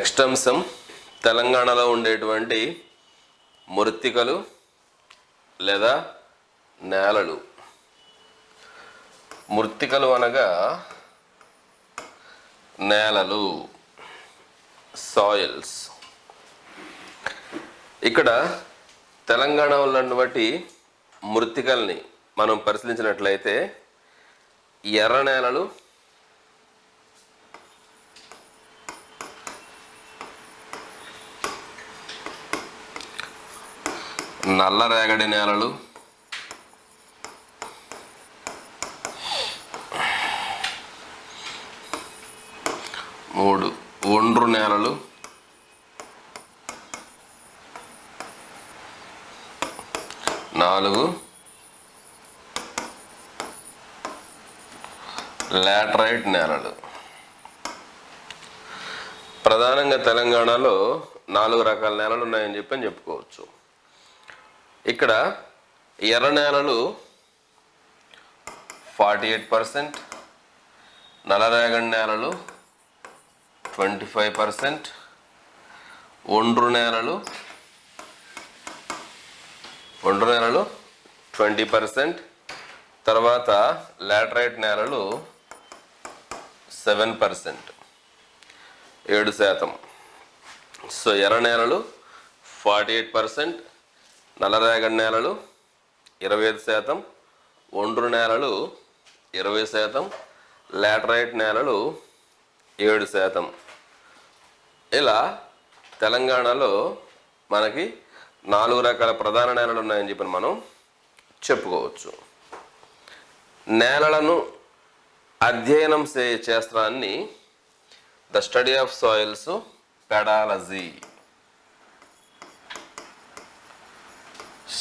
Next అంశం తెలంగాణలో ఉండేటువంటి మృత్తికలు లేదా నేలలు. మృత్తికలు అనగా నేలలు, సాయిల్స్. ఇక్కడ తెలంగాణలో ఉన్నటువంటి మృత్తికల్ని మనం పరిశీలించినట్లయితే ఎర్ర నేలలు, నల్లరేగడి నేలలు, ఒండ్రు నేలలు, 4 లాటరైట్ నేలలు. ప్రధానంగా తెలంగాణలో 4 రకాల నేలలు ఉన్నాయని చెప్పుకోవచ్చు. ఇక్కడ ఎర్ర నేలలు 48%, నల్లరేగడి నేలలు 25%, ఒండ్రు నేలలు 20%, తర్వాత లాటరైట్ నేలలు 7%, 7%. సో ఎర్ర నేలలు 48%, నల్లరేగడి నేలలు 25%, ఒండ్రు నేలలు 20%, లాటరైట్ నేలలు 7%. ఇలా తెలంగాణలో మనకి 4 రకాల ప్రధాన నేలలు ఉన్నాయని మనం చెప్పుకోవచ్చు. నేలలను అధ్యయనం చేస్తాన్ని the study of soils pedology.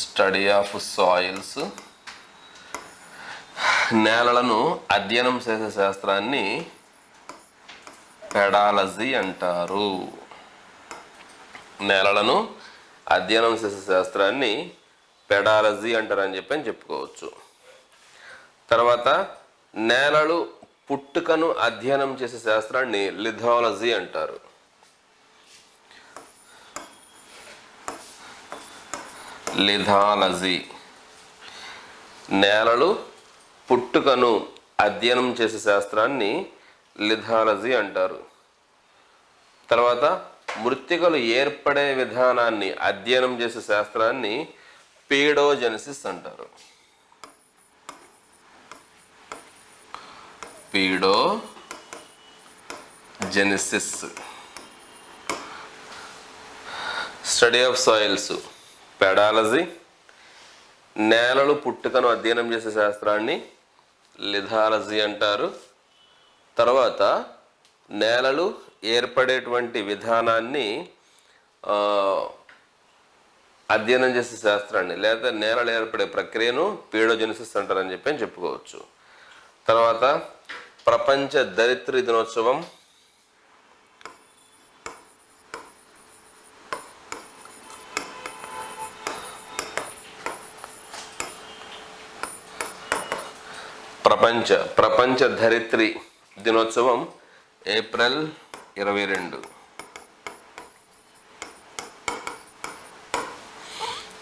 Study of soils, నేలలను అధ్యయనం చేసే శాస్త్రాన్ని పెడాలజీ అంటారు. నేలలను అధ్యయనం చేసే శాస్త్రాన్ని పెడాలజీ అంటారని చెప్పుకోవచ్చు. తర్వాత నేలలు పుట్టుకను అధ్యయనం చేసే శాస్త్రాన్ని లిథాలజీ అంటారు. లిథాలజీ, నేలలు పుట్టుకను అధ్యయనం చేసే శాస్త్రాన్ని లిథాలజీ అంటారు. తర్వాత మృత్తికలు ఏర్పడే విధానాన్ని అధ్యయనం చేసే శాస్త్రాన్ని పీడోజెనిసిస్ అంటారు. పీడోజెనిసిస్. స్టడీ ఆఫ్ సాయిల్స్ పెడాలజీ, నేలలు పుట్టుకను అధ్యయనం చేసే శాస్త్రాన్ని లిథాలజీ అంటారు. తర్వాత నేలలు ఏర్పడేటువంటి విధానాన్ని అధ్యయనం చేసే శాస్త్రాన్ని లేదా నేలలు ఏర్పడే ప్రక్రియను పీడోజెనిసిస్ అంటారని చెప్పుకోవచ్చు. తర్వాత ప్రపంచ ధరిత్రి దినోత్సవం, ప్రపంచ ధరిత్రి దినోత్సవం ఏప్రిల్ 22.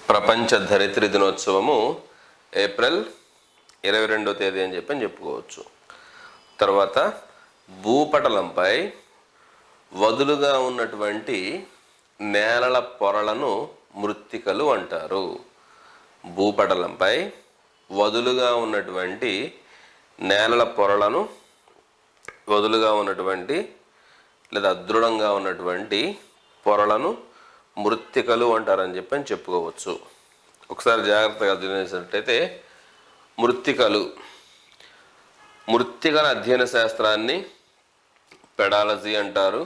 ప్రపంచ ధరిత్రి దినోత్సవము ఏప్రిల్ 22వ తేదీ అని చెప్పుకోవచ్చు. తర్వాత భూపటలంపై వదులుగా ఉన్నటువంటి నేలల పొరలను మృత్తికలు అంటారు. భూపటలంపై వదులుగా ఉన్నటువంటి నేలల పొరలను, వదులుగా ఉన్నటువంటి లేదా దృఢంగా ఉన్నటువంటి పొరలను మృత్తికలు అంటారని చెప్పుకోవచ్చు. ఒకసారి జాగ్రత్తగా అధ్యయనించినట్లయితే మృత్తికల అధ్యయన శాస్త్రాన్ని పెడాలజీ అంటారు.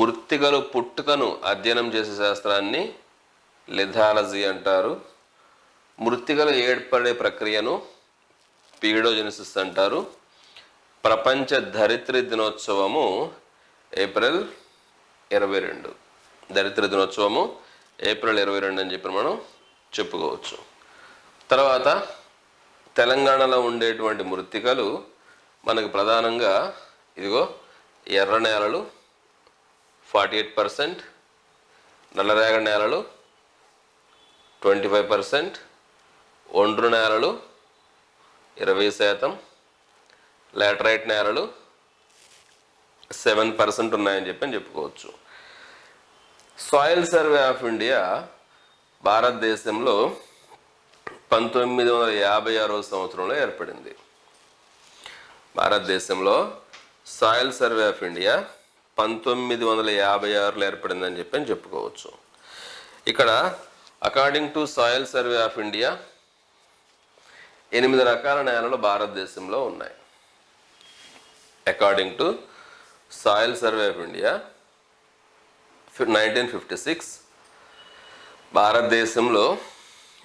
మృత్తికలు పుట్టుకను అధ్యయనం చేసే శాస్త్రాన్ని లిథాలజీ అంటారు. మృత్తికలు ఏర్పడే ప్రక్రియను పీడోజెనిసిస్ అంటారు. ప్రపంచ ధరిత్రి దినోత్సవము ఏప్రిల్ 22. ధరిత్రి దినోత్సవము ఏప్రిల్ 22 అని మనం చెప్పుకోవచ్చు. తర్వాత తెలంగాణలో ఉండేటువంటి మృత్తికలు మనకు ప్రధానంగా ఇదిగో ఎర్ర నేలలు, 48%, నల్లరేగడి నేలలు 25%, ఒండ్రు నేలలు 20%, లాటరైట్ నేలలు 7% ఉన్నాయని చెప్పుకోవచ్చు. సాయిల్ సర్వే ఆఫ్ ఇండియా భారతదేశంలో 1956వ సంవత్సరంలో ఏర్పడింది. భారతదేశంలో సాయిల్ సర్వే ఆఫ్ ఇండియా 1956లో ఏర్పడిందని చెప్పుకోవచ్చు. ఇక్కడ according two soil survey of India 8 రకాల నేలలు భారతదేశంలో ఉన్నాయి. According two soil survey of India 1956 భారతదేశంలో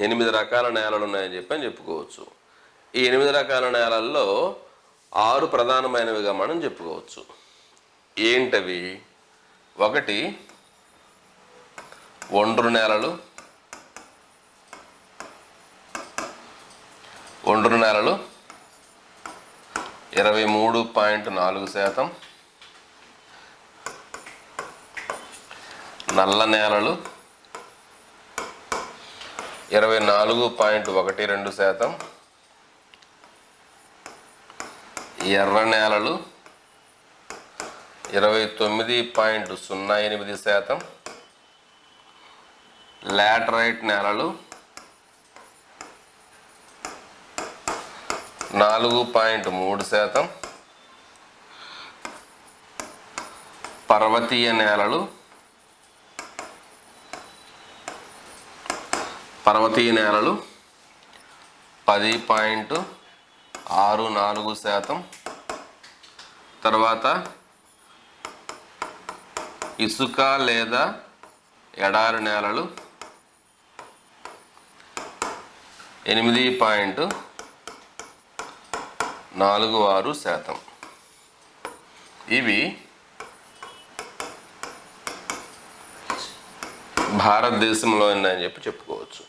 8 రకాల నేలలు ఉన్నాయని చెప్పుకోవచ్చు. ఈ 8 రకాల నేలల్లో 6 ప్రధానమైనవిగా మనం చెప్పుకోవచ్చు. ఏంటవి? 1 ఒండ్రు నేలలు. ఒండ్రు నేలలు 23.4%, నల్ల నేలలు 24.12%, ఎర్ర నేలలు 29.08%, లాటరైట్ నేలలు 4.3%, పర్వతీయ నేలలు 10.64%, తర్వాత ఇసుక లేదా ఎడారి నేలలు 8.46%. ఇవి భారతదేశంలో ఉన్నాయని చెప్పుకోవచ్చు.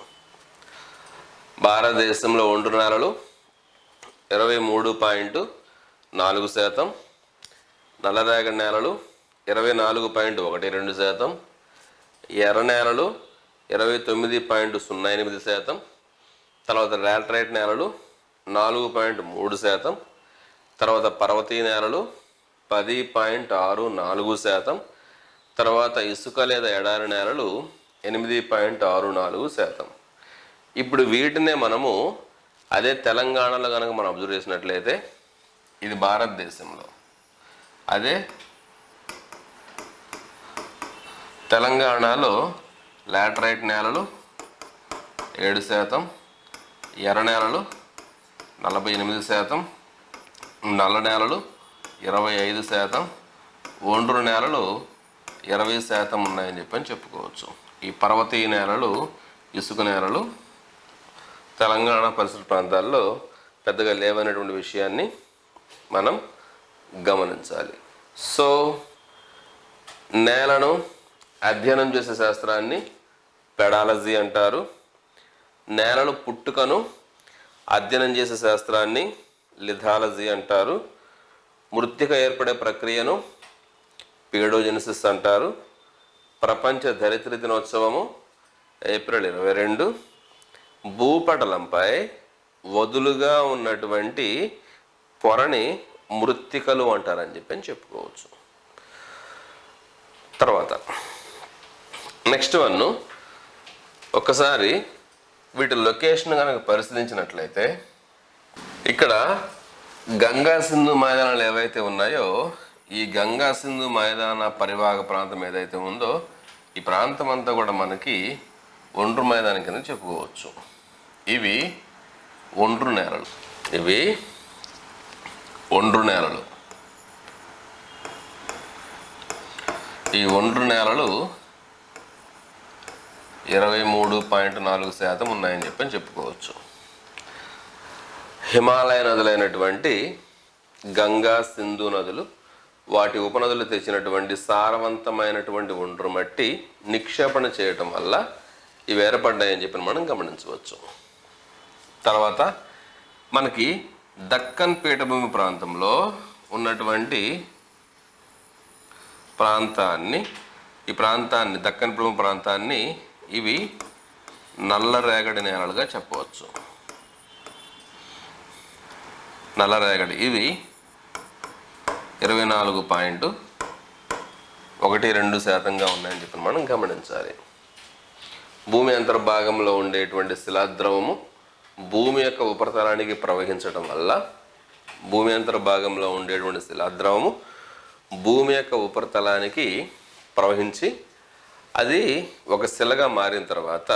భారతదేశంలో ఒండ్రు నేలలు 23.4%, నల్లరేగడి నేలలు 24.12%, ఎర్ర నేలలు 29.08%, తర్వాత లాటరైట్ నేలలు 4.3%, తర్వాత పర్వతీయ నేలలు 10.64%, తర్వాత ఇసుక లేదా ఎడారి నేలలు 8.64%. ఇప్పుడు వీటినే మనము అదే తెలంగాణలో కనుక మనం అబ్జర్వ్ చేసినట్లయితే ఇది భారతదేశంలో, అదే తెలంగాణలో లాటరైట్ నేలలు 7%, ఎర్ర నేలలు 48%, నల్ల నేలలు 25%, ఒండ్రు నేలలు 20% ఉన్నాయని చెప్పుకోవచ్చు. ఈ పర్వతీయ నేలలు, ఇసుక నేలలు తెలంగాణ పరిసర ప్రాంతాల్లో పెద్దగా లేవనేటువంటి విషయాన్ని మనం గమనించాలి. సో నేలను అధ్యయనం చేసే శాస్త్రాన్ని పెడాలజీ అంటారు. నేలల పుట్టుకను అధ్యయనం చేసే శాస్త్రాన్ని లిథాలజీ అంటారు. మృత్తిక ఏర్పడే ప్రక్రియను పీడోజెనిసిస్ అంటారు. ప్రపంచ ధరిత్రి దినోత్సవము ఏప్రిల్ 22. భూపటలంపై వదులుగా ఉన్నటువంటి పొరని మృత్తికలు అంటారని చెప్పుకోవచ్చు. తర్వాత నెక్స్ట్ వన్, ఒక్కసారి వీటి లొకేషన్ కనుక పరిశీలించినట్లయితే ఇక్కడ గంగా సింధు మైదానాలు ఏవైతే ఉన్నాయో ఈ గంగా సింధు మైదాన పరివాహక ప్రాంతం ఏదైతే ఉందో ఈ ప్రాంతం అంతా కూడా మనకి ఒండ్రు మైదానం కింద చెప్పుకోవచ్చు. ఇవి ఒండ్రు నేలలు. ఇవి ఒండ్రు నేలలు. ఈ ఒండ్రు నేలలు 23.4% ఉన్నాయని చెప్పుకోవచ్చు. హిమాలయ నదులైనటువంటి గంగా, సింధు నదులు, వాటి ఉపనదులు తెచ్చినటువంటి సారవంతమైనటువంటి ఒండ్రు మట్టి నిక్షేపణ చేయటం వల్ల ఇవి ఏర్పడ్డాయని మనం గమనించవచ్చు. తర్వాత మనకి దక్కన్ పీఠభూమి ప్రాంతంలో ఉన్నటువంటి ప్రాంతాన్ని ఈ ప్రాంతాన్ని దక్కన్ పడమర ప్రాంతాన్ని ఇవి నల్లరేగడి నేలలుగా చెప్పవచ్చు. నల్లరేగడి ఇవి 24.12% ఉన్నాయని చెప్పి మనం గమనించాలి. భూమి అంతర్భాగంలో ఉండేటువంటి శిలాద్రవము భూమి యొక్క ఉపరితలానికి ప్రవహించడం వల్ల భూమి అంతర్భాగంలో ఉండేటువంటి శిలాద్రవము భూమి యొక్క ఉపరితలానికి ప్రవహించి అది ఒక శిలగా మారిన తర్వాత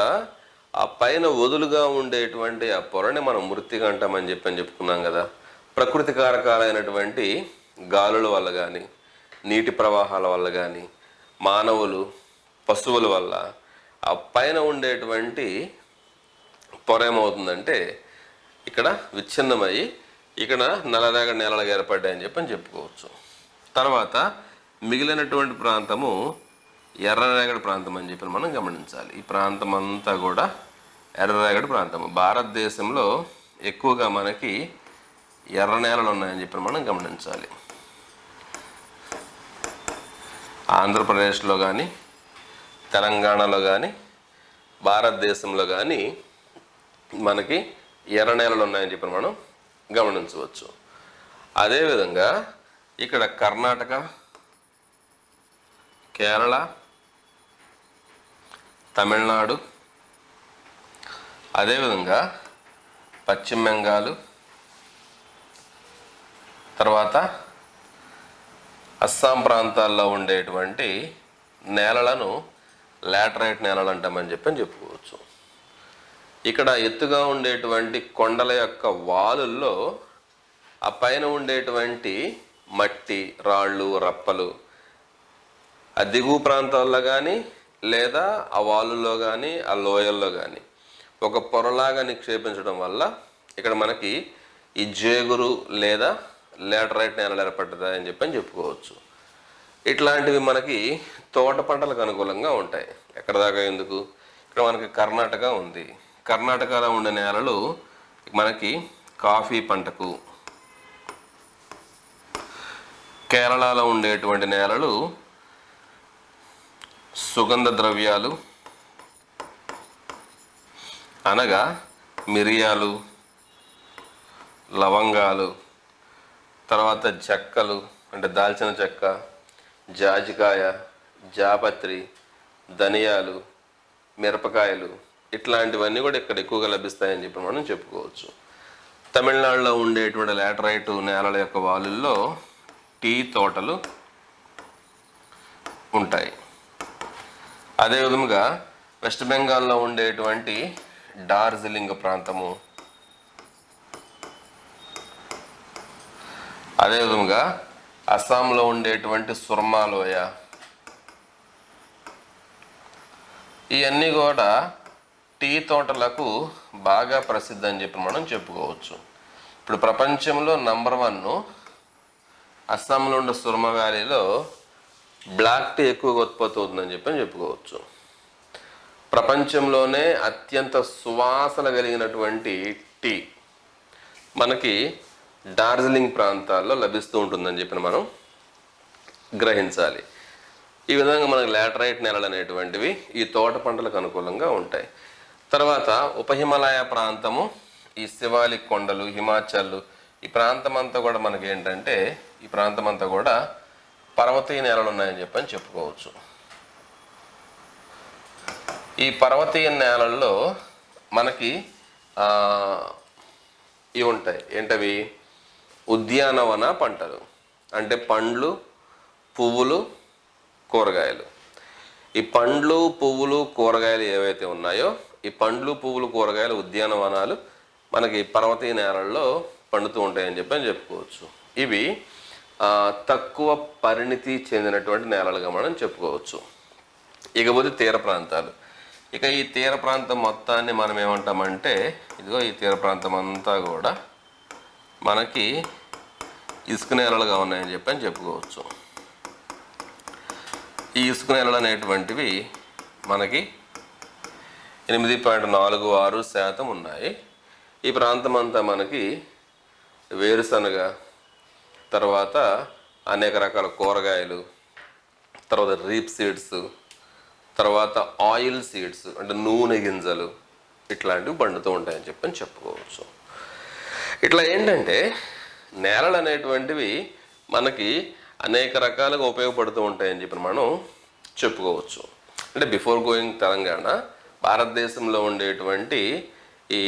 ఆ పైన వదులుగా ఉండేటువంటి ఆ పొరని మనం మృత్తిక అంటామని చెప్పుకున్నాం కదా. ప్రకృతి కారకాలైనటువంటి గాలుల వల్ల కానీ నీటి ప్రవాహాల వల్ల కానీ మానవులు పశువుల వల్ల ఆ పైన ఉండేటువంటి పొర ఏమవుతుందంటే ఇక్కడ విచ్ఛిన్నమయ్యి ఇక్కడ నల్లరేగడి నేలలుగా ఏర్పడ్డాయని చెప్పుకోవచ్చు. తర్వాత మిగిలినటువంటి ప్రాంతము ఎర్రరేగడి ప్రాంతం అని చెప్పి మనం గమనించాలి. ఈ ప్రాంతం అంతా కూడా ఎర్రరేగడి ప్రాంతము. భారతదేశంలో ఎక్కువగా మనకి ఎర్ర నేలలు ఉన్నాయని చెప్పి మనం గమనించాలి. ఆంధ్రప్రదేశ్లో కానీ తెలంగాణలో కానీ భారతదేశంలో కానీ మనకి ఎర్ర నేలలు ఉన్నాయని చెప్పి మనం గమనించవచ్చు. అదేవిధంగా ఇక్కడ కర్ణాటక, కేరళ, తమిళనాడు, అదేవిధంగా పశ్చిమ బెంగాల్, తర్వాత అస్సాం ప్రాంతాల్లో ఉండేటువంటి నేలలను లాటరైట్ నేలలు అంటామని చెప్పుకోవచ్చు. ఇక్కడ ఎత్తుగా ఉండేటువంటి కొండల యొక్క వాలుల్లో ఆ పైన ఉండేటువంటి మట్టి, రాళ్ళు, రప్పలు ఆ దిగువ ప్రాంతాల్లో కానీ లేదా ఆ వాలుల్లో కానీ ఆ లోయల్లో కానీ ఒక పొరలాగా నిక్షేపించడం వల్ల ఇక్కడ మనకి ఈ జేగురు లేదా లాటరైట్ నేలలు ఏర్పడుతాయని చెప్పుకోవచ్చు. ఇట్లాంటివి మనకి తోట పంటలకు అనుకూలంగా ఉంటాయి. ఎక్కడ దాకా ఎందుకు, ఇక్కడ మనకి కర్ణాటక ఉంది. కర్ణాటకలో ఉండే నేలలు మనకి కాఫీ పంటకు, కేరళలో ఉండేటువంటి నేలలు సుగంధ ద్రవ్యాలు అనగా మిరియాలు, లవంగాలు, తర్వాత చెక్కలు అంటే దాల్చిన చెక్క, జాజికాయ, జాపత్రి, ధనియాలు, మిరపకాయలు ఇట్లాంటివన్నీ కూడా ఇక్కడ ఎక్కువగా లభిస్తాయని చెప్పి మనం చెప్పుకోవచ్చు. తమిళనాడులో ఉండేటువంటి లాటరైట్ నేలల యొక్క వాలుల్లో టీ తోటలు ఉంటాయి. అదేవిధంగా వెస్ట్ బెంగాల్లో ఉండేటువంటి డార్జిలింగ్ ప్రాంతము, అదేవిధంగా అస్సాంలో ఉండేటువంటి సుర్మాలోయ, ఇవన్నీ కూడా టీ తోటలకు బాగా ప్రసిద్ధి అని చెప్పి మనం చెప్పుకోవచ్చు. ఇప్పుడు ప్రపంచంలో నంబర్ 1 అస్సాంలో ఉండే సుర్మా వ్యాలీలో బ్లాక్ టీ ఎక్కువగా ఉత్పత్తి అవుతుందని చెప్పుకోవచ్చు. ప్రపంచంలోనే అత్యంత సువాసన కలిగినటువంటి టీ మనకి డార్జిలింగ్ ప్రాంతాల్లో లభిస్తూ ఉంటుందని చెప్పి మనం గ్రహించాలి. ఈ విధంగా మనకి లాటరైట్ నేలలు అనేటువంటివి ఈ తోట పంటలకు అనుకూలంగా ఉంటాయి. తర్వాత ఉపహిమాలయ ప్రాంతము, ఈ శివాలిక్ కొండలు, హిమాచల్, ఈ ప్రాంతం అంతా కూడా మనకి ఏంటంటే ఈ ప్రాంతం అంతా కూడా పర్వతీయ నేలలు ఉన్నాయని చెప్పుకోవచ్చు. ఈ పర్వతీయ నేలల్లో మనకి ఇవి ఉంటాయి. ఏంటవి? ఉద్యానవన పంటలు అంటే పండ్లు, పువ్వులు, కూరగాయలు. ఈ పండ్లు, పువ్వులు, కూరగాయలు ఏవైతే ఉన్నాయో ఈ పండ్లు, పువ్వులు, కూరగాయలు ఉద్యానవనాలు మనకి పర్వతీయ నేలల్లో పండుతూ ఉంటాయని చెప్పుకోవచ్చు. ఇవి తక్కువ పరిణితి చెందినటువంటి నేలలుగా మనం చెప్పుకోవచ్చు. ఇకపోతే తీర ప్రాంతాలు. ఇక ఈ తీర ప్రాంతం మొత్తాన్ని మనం ఏమంటామంటే ఇదిగో ఈ తీర ప్రాంతం అంతా కూడా మనకి ఇసుక నేలలుగా ఉన్నాయని చెప్పుకోవచ్చు. ఈ ఇసుక నేలలు అనేటువంటివి మనకి 8.46% ఉన్నాయి. ఈ ప్రాంతం అంతా మనకి వేరుశనగ, తర్వాత అనేక రకాల కూరగాయలు, తర్వాత రీప్ సీడ్స్, తర్వాత ఆయిల్ సీడ్స్ అంటే నూనె గింజలు ఇట్లాంటివి పండుతూ ఉంటాయని చెప్పని చెప్పుకోవచ్చు. ఇట్లా ఏంటంటే నేలలు అనేటువంటివి మనకి అనేక రకాలుగా ఉపయోగపడుతూ ఉంటాయని చెప్పి మనం చెప్పుకోవచ్చు. అంటే బిఫోర్ గోయింగ్ తెలంగాణ, భారతదేశంలో ఉండేటువంటి ఈ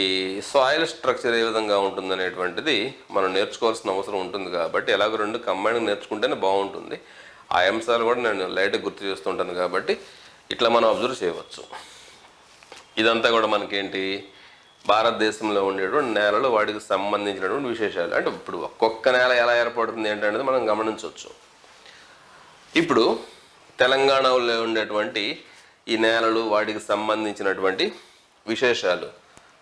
సాయిల్ స్ట్రక్చర్ ఏ విధంగా ఉంటుందనేటువంటిది మనం నేర్చుకోవాల్సిన అవసరం ఉంటుంది. కాబట్టి ఎలాగో రెండు కంబైన్గా నేర్చుకుంటేనే బాగుంటుంది. ఆ అంశాలు కూడా నేను లైట్గా గుర్తు చేస్తుంటాను కాబట్టి ఇట్లా మనం అబ్జర్వ్ చేయవచ్చు. ఇదంతా కూడా మనకేంటి, భారతదేశంలో ఉండేటువంటి నేలలు, వాటికి సంబంధించినటువంటి విశేషాలు. అంటే ఇప్పుడు ఒక్కొక్క నేల ఎలా ఏర్పడుతుంది ఏంటనేది మనం గమనించవచ్చు. ఇప్పుడు తెలంగాణలో ఉండేటువంటి ఈ నేలలు, వాటికి సంబంధించినటువంటి విశేషాలు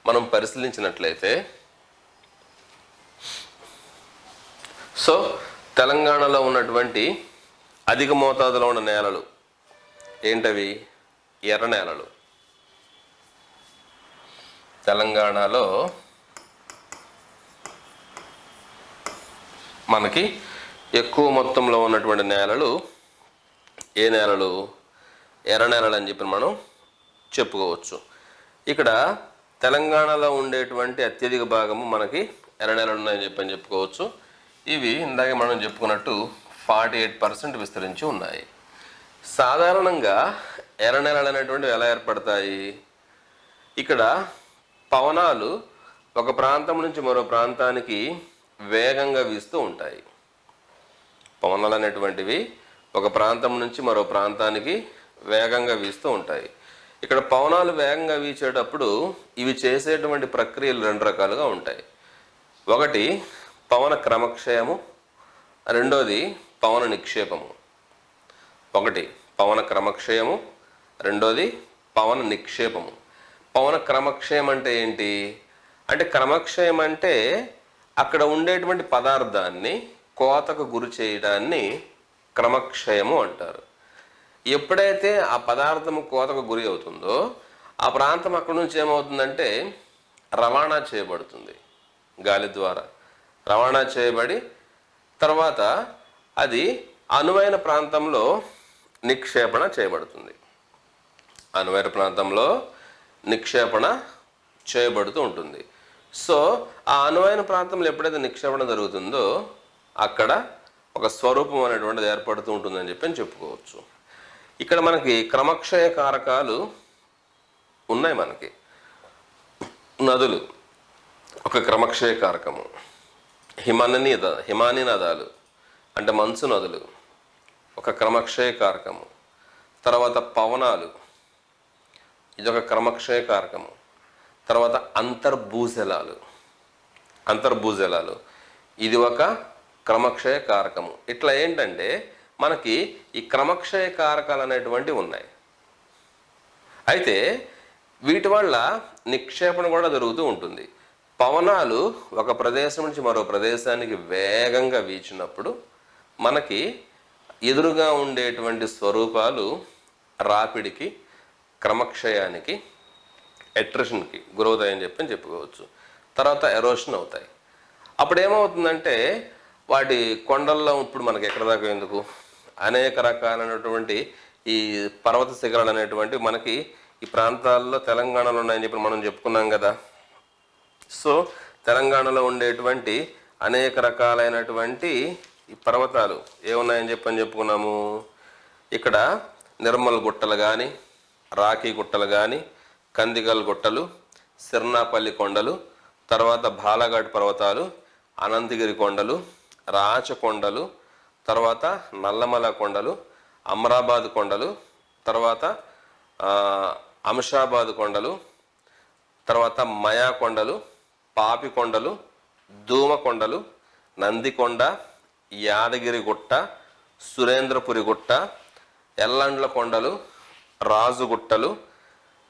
మనం పరిశీలించినట్లయితే, సో తెలంగాణలో ఉన్నటువంటి అధిక మోతాదులో ఉన్న నేలలు ఏంటవి? ఎర్ర నేలలు. తెలంగాణలో మనకి ఎక్కువ మొత్తంలో ఉన్నటువంటి నేలలు ఏ నేలలు? ఎర్ర నేలలు అని చెప్పి మనం చెప్పుకోవచ్చు. ఇక్కడ తెలంగాణలో ఉండేటువంటి అత్యధిక భాగము మనకి ఎర్ర నేలలు ఉన్నాయని చెప్పని చెప్పుకోవచ్చు. ఇవి ఇందాక మనం చెప్పుకున్నట్టు 48% విస్తరించి ఉన్నాయి. సాధారణంగా ఎర్ర నేలలు అనేటువంటివి ఎలా ఏర్పడతాయి? ఇక్కడ పవనాలు ఒక ప్రాంతం నుంచి మరో ప్రాంతానికి వేగంగా వీస్తూ ఉంటాయి. పవనాలు అనేటువంటివి ఒక ప్రాంతం నుంచి మరో ప్రాంతానికి వేగంగా వీస్తూ ఉంటాయి. ఇక్కడ పవనాలు వేగంగా వీచేటప్పుడు ఇవి చేసేటువంటి ప్రక్రియలు రెండు రకాలుగా ఉంటాయి. ఒకటి పవన క్రమక్షయము, రెండోది పవన నిక్షేపము. ఒకటి పవన క్రమక్షయము, రెండోది పవన నిక్షేపము. పవన క్రమక్షయం అంటే ఏంటి? అంటే క్రమక్షయం అంటే అక్కడ ఉండేటువంటి పదార్థాన్ని కోతకు గురి చేయడాన్ని క్రమక్షయము అంటారు. ఎప్పుడైతే ఆ పదార్థము కోతకు గురి అవుతుందో ఆ ప్రాంతం అక్కడ నుంచి ఏమవుతుందంటే రవాణా చేయబడుతుంది. గాలి ద్వారా రవాణా చేయబడి తర్వాత అది అనువైన ప్రాంతంలో నిక్షేపణ చేయబడుతుంది. అనువైన ప్రాంతంలో నిక్షేపణ చేయబడుతూ ఉంటుంది. సో ఆ అనువైన ప్రాంతంలో ఎప్పుడైతే నిక్షేపణ జరుగుతుందో అక్కడ ఒక స్వరూపం అనేటువంటిది ఏర్పడుతూ ఉంటుందని చెప్పి చెప్పుకోవచ్చు. ఇక్కడ మనకి క్రమక్షయ కారకాలు ఉన్నాయి. మనకి నదులు ఒక క్రమక్షయ కారకము, హిమానీ నదాలు అంటే మంచు నదులు ఒక క్రమక్షయ కారకము, తర్వాత పవనాలు ఇదొక క్రమక్షయ కారకము, తర్వాత అంతర్భూజలాలు ఇది ఒక క్రమక్షయ కారకము. ఇట్లా ఏంటంటే మనకి ఈ క్రమక్షయ కారకాలు అనేటువంటివి ఉన్నాయి. అయితే వీటి వల్ల నిక్షేపణ కూడా జరుగుతూ ఉంటుంది. పవనాలు ఒక ప్రదేశం నుంచి మరో ప్రదేశానికి వేగంగా వీచినప్పుడు మనకి ఎదురుగా ఉండేటువంటి స్వరూపాలు రాపిడికి, క్రమక్షయానికి, ఎట్రిషన్కి గురవుతాయని చెప్పని చెప్పుకోవచ్చు. తర్వాత ఎరోషన్ అవుతాయి. అప్పుడు ఏమవుతుందంటే వాటి కొండల్లో ఇప్పుడు మనకి ఎక్కడ దాకా ఎందుకు అనేక రకాలైనటువంటి ఈ పర్వత శిఖరాలు అనేటువంటివి మనకి ఈ ప్రాంతాల్లో తెలంగాణలో ఉన్నాయని చెప్పి మనం చెప్పుకున్నాం కదా. సో తెలంగాణలో ఉండేటువంటి అనేక రకాలైనటువంటి ఈ పర్వతాలు ఏమున్నాయని చెప్పని చెప్పుకున్నాము. ఇక్కడ నిర్మల్ గుట్టలు కానీ, రాఖీ గుట్టలు కానీ, కందిగల్ గుట్టలు, సిర్నాపల్లి కొండలు, తర్వాత బాలాఘాట్ పర్వతాలు, అనంతగిరి కొండలు, రాచకొండలు, తర్వాత నల్లమల కొండలు, అమరాబాద్ కొండలు, తర్వాత అంశాబాద్ కొండలు, తర్వాత మయా కొండలు, పాపి కొండలు, ధూమ కొండలు, నందికొండ, యాదగిరి గుట్ట, సురేంద్రపురి గుట్ట, ఎల్లండ్ల కొండలు, రాజుగుట్టలు,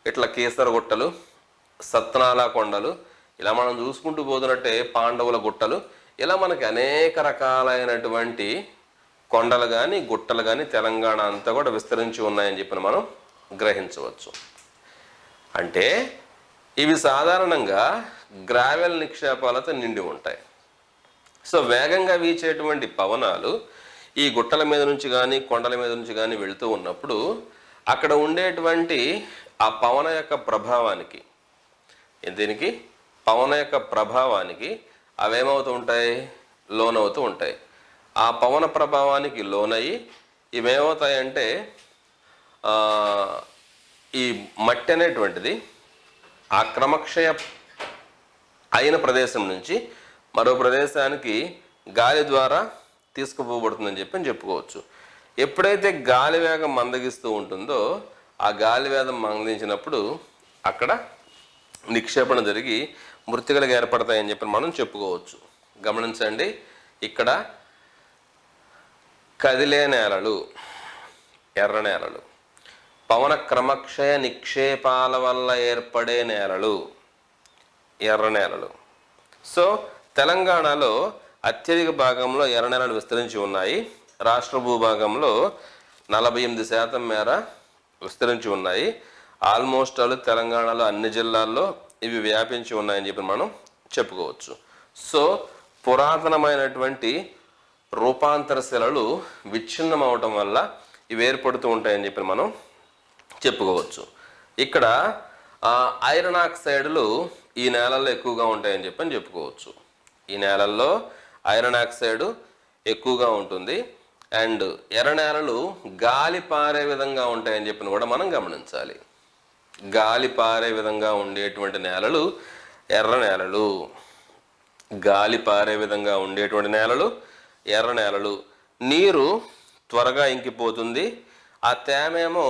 ఇట్లా కేసర గుట్టలు, సత్నాల కొండలు, ఇలా మనం చూసుకుంటూ పోతున్నట్టే పాండవుల గుట్టలు, ఇలా మనకి అనేక రకాలైనటువంటి కొండలు కానీ గుట్టలు కానీ తెలంగాణ అంతా కూడా విస్తరించి ఉన్నాయని చెప్పి మనం గ్రహించవచ్చు. అంటే ఇవి సాధారణంగా గ్రావెల్ నిక్షేపాలతో నిండి ఉంటాయి. సో వేగంగా వీచేటువంటి పవనాలు ఈ గుట్టల మీద నుంచి కానీ కొండల మీద నుంచి కానీ వెళుతూ ఉన్నప్పుడు అక్కడ ఉండేటువంటి ఆ పవన యొక్క ప్రభావానికి, దీనికి పవన యొక్క ప్రభావానికి అవేమవుతూ ఉంటాయి, లోనవుతూ ఉంటాయి. ఆ పవన ప్రభావానికి లోనయ్యి ఇవేమవుతాయంటే ఈ మట్టి అనేటువంటిది ఆ క్రమక్షయ అయిన ప్రదేశం నుంచి మరో ప్రదేశానికి గాలి ద్వారా తీసుకుపోబడుతుందని చెప్పుకోవచ్చు. ఎప్పుడైతే గాలి వేగం మందగిస్తూ ఉంటుందో ఆ గాలి వేగం మందగించినప్పుడు అక్కడ నిక్షేపణ జరిగి మృత్తికలుగా ఏర్పడతాయని మనం చెప్పుకోవచ్చు. గమనించండి, ఇక్కడ కదిలే నేలలు, ఎర్ర నేలలు, పవన క్రమక్షయ నిక్షేపాల వల్ల ఏర్పడే నేలలు, ఎర్ర నేలలు. సో తెలంగాణలో అత్యధిక భాగంలో ఎర్ర నేలలు విస్తరించి ఉన్నాయి. రాష్ట్ర భూభాగంలో 48% మేర విస్తరించి ఉన్నాయి. ఆల్మోస్ట్ ఆల్ తెలంగాణలో అన్ని జిల్లాల్లో ఇవి వ్యాపించి ఉన్నాయని మనం చెప్పుకోవచ్చు. సో పురాతనమైనటువంటి రూపాంతర శిలలు విచ్ఛిన్నం అవటం వల్ల ఇవి ఏర్పడుతూ ఉంటాయని మనం చెప్పుకోవచ్చు. ఇక్కడ ఐరన్ ఆక్సైడ్లు ఈ నేలల్లో ఎక్కువగా ఉంటాయని చెప్పుకోవచ్చు. ఈ నేలల్లో ఐరన్ ఆక్సైడ్ ఎక్కువగా ఉంటుంది. అండ్ ఎర్ర నేలలు గాలి పారే విధంగా ఉంటాయని కూడా మనం గమనించాలి. గాలి పారే విధంగా ఉండేటువంటి నేలలు ఎర్ర నేలలు. గాలి పారే విధంగా ఉండేటువంటి నేలలు ఎర్ర నేలలు. నీరు త్వరగా ఇంకిపోతుంది. ఆ తేమేమో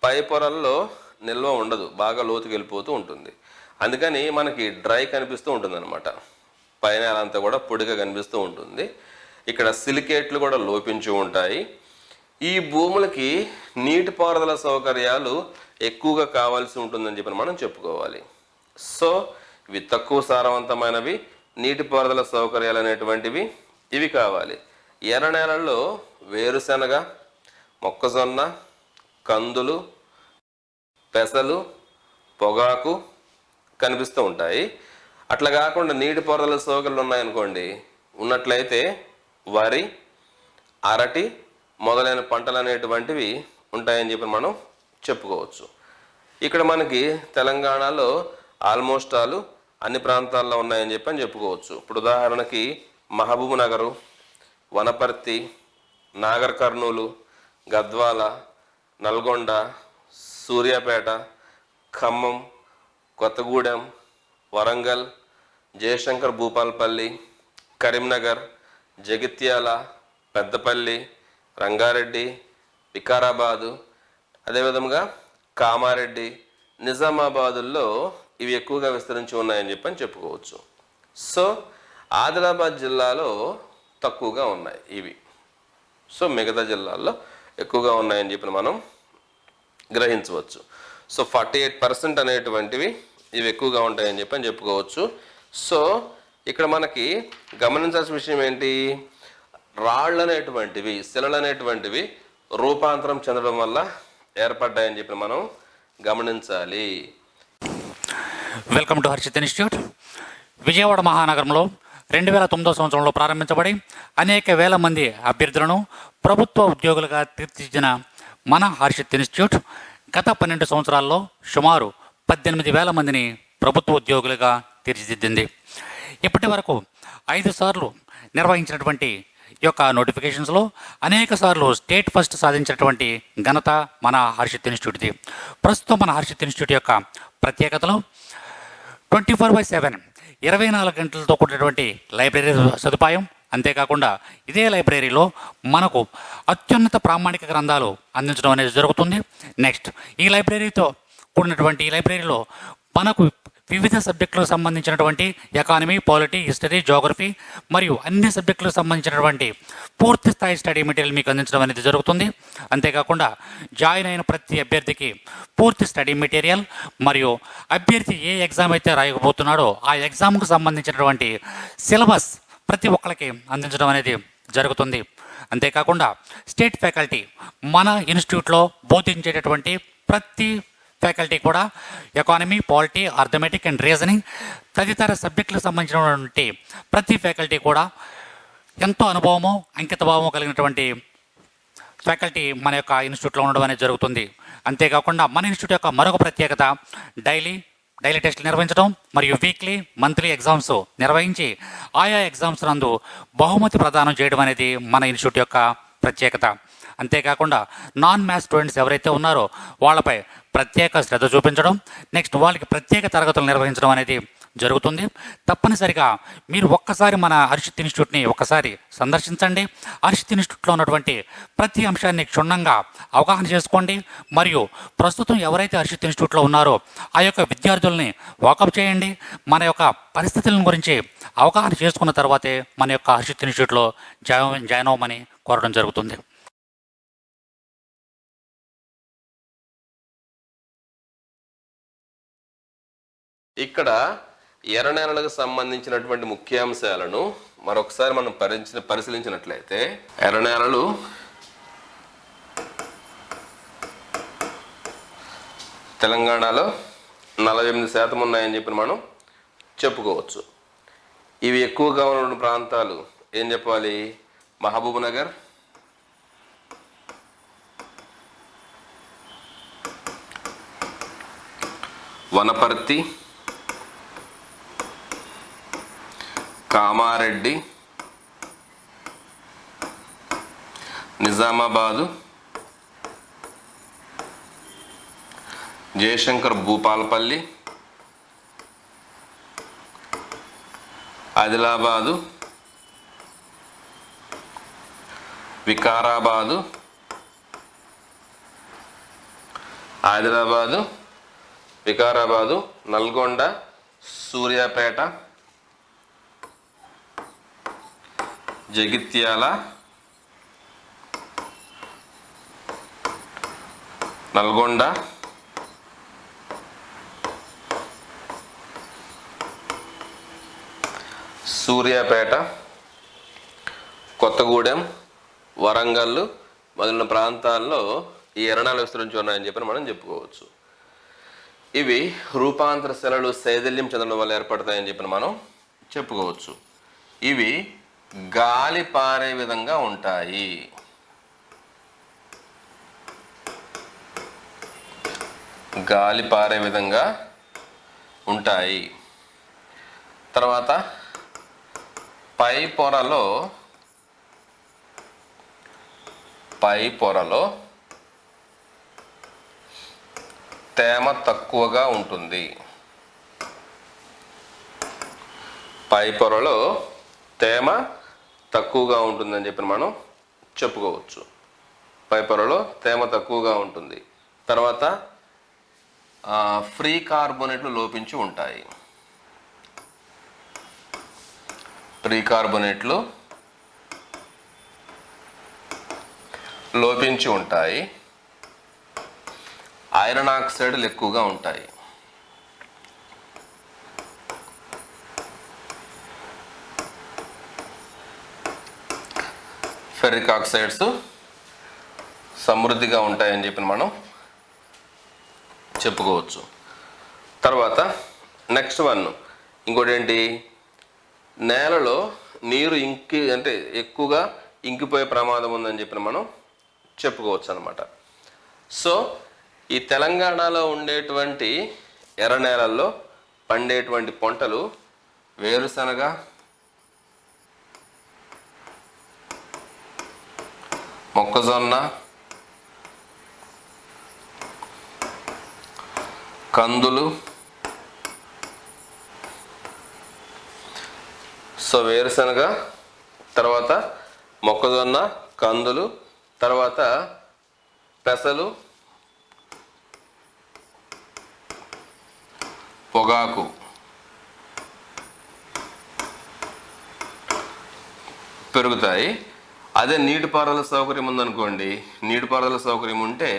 పై పొరల్లో నిల్వ ఉండదు, బాగా లోతుకి వెళ్ళిపోతూ ఉంటుంది. అందుకని మనకి డ్రై కనిపిస్తూ ఉంటుంది అనమాట. పైన అంతా కూడా పొడిగా కనిపిస్తూ ఉంటుంది. ఇక్కడ సిలికేట్లు కూడా లోపించి ఉంటాయి. ఈ భూములకి నీటిపారుదల సౌకర్యాలు ఎక్కువగా కావాల్సి ఉంటుందని మనం చెప్పుకోవాలి. సో ఇవి తక్కువ సారవంతమైనవి, నీటిపారుదల సౌకర్యాలు అనేటువంటివి ఇవి కావాలి. ఎర్ర నేలల్లో వేరుశనగ, మొక్కజొన్న, కందులు, పెసలు, పొగాకు కనిపిస్తూ ఉంటాయి. అట్లా కాకుండా నీటిపారుదల సౌకర్యాలు ఉన్నాయనుకోండి, ఉన్నట్లయితే వరి, అరటి మొదలైన పంటలు అనేటువంటివి ఉంటాయని మనం చెప్పుకోవచ్చు. ఇక్కడ మనకి తెలంగాణలో ఆల్మోస్ట్ ఆల్ అన్ని ప్రాంతాల్లో ఉన్నాయని చెప్పుకోవచ్చు. ఇప్పుడు ఉదాహరణకి మహబూబ్ నగరు, వనపర్తి, నాగర్ కర్నూలు, గద్వాల, నల్గొండ, సూర్యాపేట, ఖమ్మం, కొత్తగూడెం, వరంగల్, జయశంకర్ భూపాల్పల్లి, కరీంనగర్, జగిత్యాల, పెద్దపల్లి, రంగారెడ్డి, వికారాబాదు, అదేవిధంగా కామారెడ్డి, నిజామాబాదుల్లో ఇవి ఎక్కువగా విస్తరించి ఉన్నాయని చెప్పుకోవచ్చు. సో ఆదిలాబాద్ జిల్లాలో తక్కువగా ఉన్నాయి ఇవి. సో మిగతా జిల్లాల్లో ఎక్కువగా ఉన్నాయని మనం గ్రహించవచ్చు. సో 48% అనేటువంటివి ఇవి ఎక్కువగా ఉంటాయని చెప్పుకోవచ్చు. సో ఇక్కడ మనకి గమనించాల్సిన విషయం ఏంటి, రాళ్ళు అనేటువంటివి, శిలలు అనేటువంటివి రూపాంతరం చెందడం వల్ల ఏర్పడ్డాయని మనం గమనించాలి. Welcome to Harshit institute. Vijayawada మహానగరంలో 2009 సంవత్సరంలో ప్రారంభించబడి అనేక వేల మంది అభ్యర్థులను ప్రభుత్వ ఉద్యోగులుగా తీర్చిదిద్దిన మన హర్షిత్ ఇన్స్టిట్యూట్ గత 12 సంవత్సరాల్లో సుమారు 18,000 మందిని ప్రభుత్వ ఉద్యోగులుగా తీర్చిదిద్దింది. ఇప్పటి వరకు 5 సార్లు నిర్వహించినటువంటి ఈ యొక్క నోటిఫికేషన్స్లో అనేక సార్లు స్టేట్ ఫస్ట్ సాధించినటువంటి ఘనత మన హర్షిత్ ఇన్స్టిట్యూట్ది. ప్రస్తుతం మన హర్షిత్ ఇన్స్టిట్యూట్ యొక్క ప్రత్యేకతలు 24/7 24 గంటలతో కూడినటువంటి లైబ్రరీ సదుపాయం. అంతేకాకుండా ఇదే లైబ్రరీలో మనకు అత్యున్నత ప్రామాణిక గ్రంథాలు అందించడం అనేది జరుగుతుంది. నెక్స్ట్ ఈ లైబ్రరీతో కూడినటువంటి ఈ లైబ్రరీలో మనకు వివిధ సబ్జెక్టులకు సంబంధించినటువంటి ఎకానమీ, పాలిటీ, హిస్టరీ, జోగ్రఫీ మరియు అన్ని సబ్జెక్టులకు సంబంధించినటువంటి పూర్తి స్థాయి స్టడీ మెటీరియల్ మీకు అందించడం అనేది జరుగుతుంది. అంతేకాకుండా జాయిన్ అయిన ప్రతి అభ్యర్థికి పూర్తి స్టడీ మెటీరియల్ మరియు అభ్యర్థి ఏ ఎగ్జామ్ అయితే రాయకపోతున్నాడో ఆ ఎగ్జామ్కు సంబంధించినటువంటి సిలబస్ ప్రతి ఒక్కరికి అందించడం అనేది జరుగుతుంది. అంతేకాకుండా స్టేట్ ఫ్యాకల్టీ మన ఇన్స్టిట్యూట్లో బోధించేటటువంటి ప్రతి ఫ్యాకల్టీ కూడా economy, polity, arithmetic and reasoning తదితర సబ్జెక్టులకు సంబంధించినటువంటి ప్రతి ఫ్యాకల్టీ కూడా ఎంతో అనుభవము అంకితభావము కలిగినటువంటి ఫ్యాకల్టీ మన యొక్క ఇన్స్టిట్యూట్లో ఉండడం అనేది జరుగుతుంది. అంతేకాకుండా మన ఇన్స్టిట్యూట్ యొక్క మరొక ప్రత్యేకత డైలీ టెస్టులు నిర్వహించడం మరియు వీక్లీ మంత్లీ ఎగ్జామ్స్ నిర్వహించి ఆయా ఎగ్జామ్స్ నందు బహుమతి ప్రదానం చేయడం అనేది మన ఇన్స్టిట్యూట్ యొక్క ప్రత్యేకత. అంతేకాకుండా నాన్ మ్యాథ్స్ స్టూడెంట్స్ ఎవరైతే ఉన్నారో వాళ్ళపై ప్రత్యేక శ్రద్ధ చూపించడం, నెక్స్ట్ వాళ్ళకి ప్రత్యేక తరగతులు నిర్వహించడం అనేది జరుగుతుంది. తప్పనిసరిగా మీరు ఒక్కసారి మన హర్షిత్ ఇన్స్టిట్యూట్ని ఒక్కసారి సందర్శించండి. హర్షిత్ ఇన్స్టిట్యూట్లో ఉన్నటువంటి ప్రతి అంశాన్ని క్షుణ్ణంగా అవగాహన చేసుకోండి. మరియు ప్రస్తుతం ఎవరైతే హర్షిత్ ఇన్స్టిట్యూట్లో ఉన్నారో ఆ యొక్క విద్యార్థుల్ని వాకప్ చేయండి. మన యొక్క పరిస్థితుల గురించి అవగాహన చేసుకున్న తర్వాతే మన యొక్క హర్షిత్ ఇన్స్టిట్యూట్లో జాయిన్ అవ్వమని కోరడం జరుగుతుంది. ఇక్కడ ఎర్ర నేలలకు సంబంధించినటువంటి ముఖ్యాంశాలను మరొకసారి మనం పరిశీలించినట్లయితే, ఎర్ర నేలలు తెలంగాణలో 48% ఉన్నాయని చెప్పి మనం చెప్పుకోవచ్చు. ఇవి ఎక్కువగా ఉన్న ప్రాంతాలు ఏం చెప్పాలి? మహబూబ్ నగర్, వనపర్తి, కామారెడ్డి, నిజామాబాదు, జయశంకర్ భూపాలపల్లి, ఆదిలాబాదు, వికారాబాదు, నల్గొండ, సూర్యాపేట, జగిత్యాల, నల్గొండ, సూర్యాపేట, కొత్తగూడెం, వరంగల్ మొదలైన ప్రాంతాల్లో ఈ ఎర్రనాలు విస్తరించి ఉన్నాయని చెప్పి మనం చెప్పుకోవచ్చు. ఇవి రూపాంతర శిలలు శైథిల్యం చెందడం వల్ల ఏర్పడతాయని చెప్పి మనం చెప్పుకోవచ్చు. ఇవి గాలి పారే విధంగా ఉంటాయి. తర్వాత పై పొరలో తేమ తక్కువగా ఉంటుంది. ఉంటుందని చెప్పి మనం చెప్పుకోవచ్చు. పై పొరలో తేమ తక్కువగా ఉంటుంది. తర్వాత ఫ్రీ కార్బోనేట్లు లోపించి ఉంటాయి. ఐరన్ ఆక్సైడ్లు ఎక్కువగా ఉంటాయి. ఫెర్రిక్ ఆక్సైడ్స్ సమృద్ధిగా ఉంటాయని చెప్పి మనం చెప్పుకోవచ్చు. తర్వాత నెక్స్ట్ వన్ ఇంకోటి ఏంటి? నేలలో నీరు ఎక్కువగా ఇంకిపోయే ప్రమాదం ఉందని చెప్పి మనం చెప్పుకోవచ్చు అన్నమాట. సో ఈ తెలంగాణలో ఉండేటువంటి ఎర్ర నేలల్లో పండేటువంటి పంటలు వేరుశనగ, మొక్కజొన్న, కందులు. సో వేరుశనగ, తర్వాత మొక్కజొన్న, కందులు, తర్వాత పెసలు, పొగాకు. పెరుగుతాయి. అదే నీటిపారుదల సౌకర్యం ఉందనుకోండి, నీటిపారుదల సౌకర్యం ఉంటే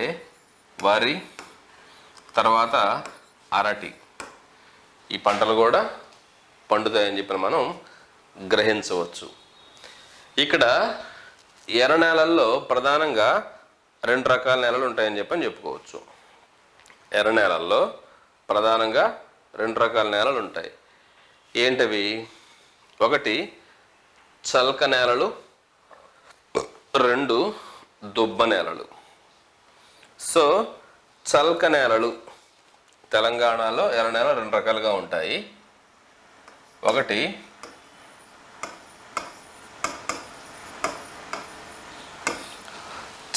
వరి, తర్వాత అరటి, ఈ పంటలు కూడా పండుతాయని చెప్పి మనం గ్రహించవచ్చు. ఇక్కడ ఎర్ర నేలల్లో ప్రధానంగా 2 రకాల నేలలు ఉంటాయని చెప్పని చెప్పుకోవచ్చు. ఎర్ర నేలల్లో ప్రధానంగా 2 రకాల నేలలు ఉంటాయి. ఏంటవి? ఒకటి చల్క నేలలు, 2 దుబ్బ నేలలు. సో చల్క నేలలు తెలంగాణలో ఎర్ర నేల 2 రకాలుగా ఉంటాయి. ఒకటి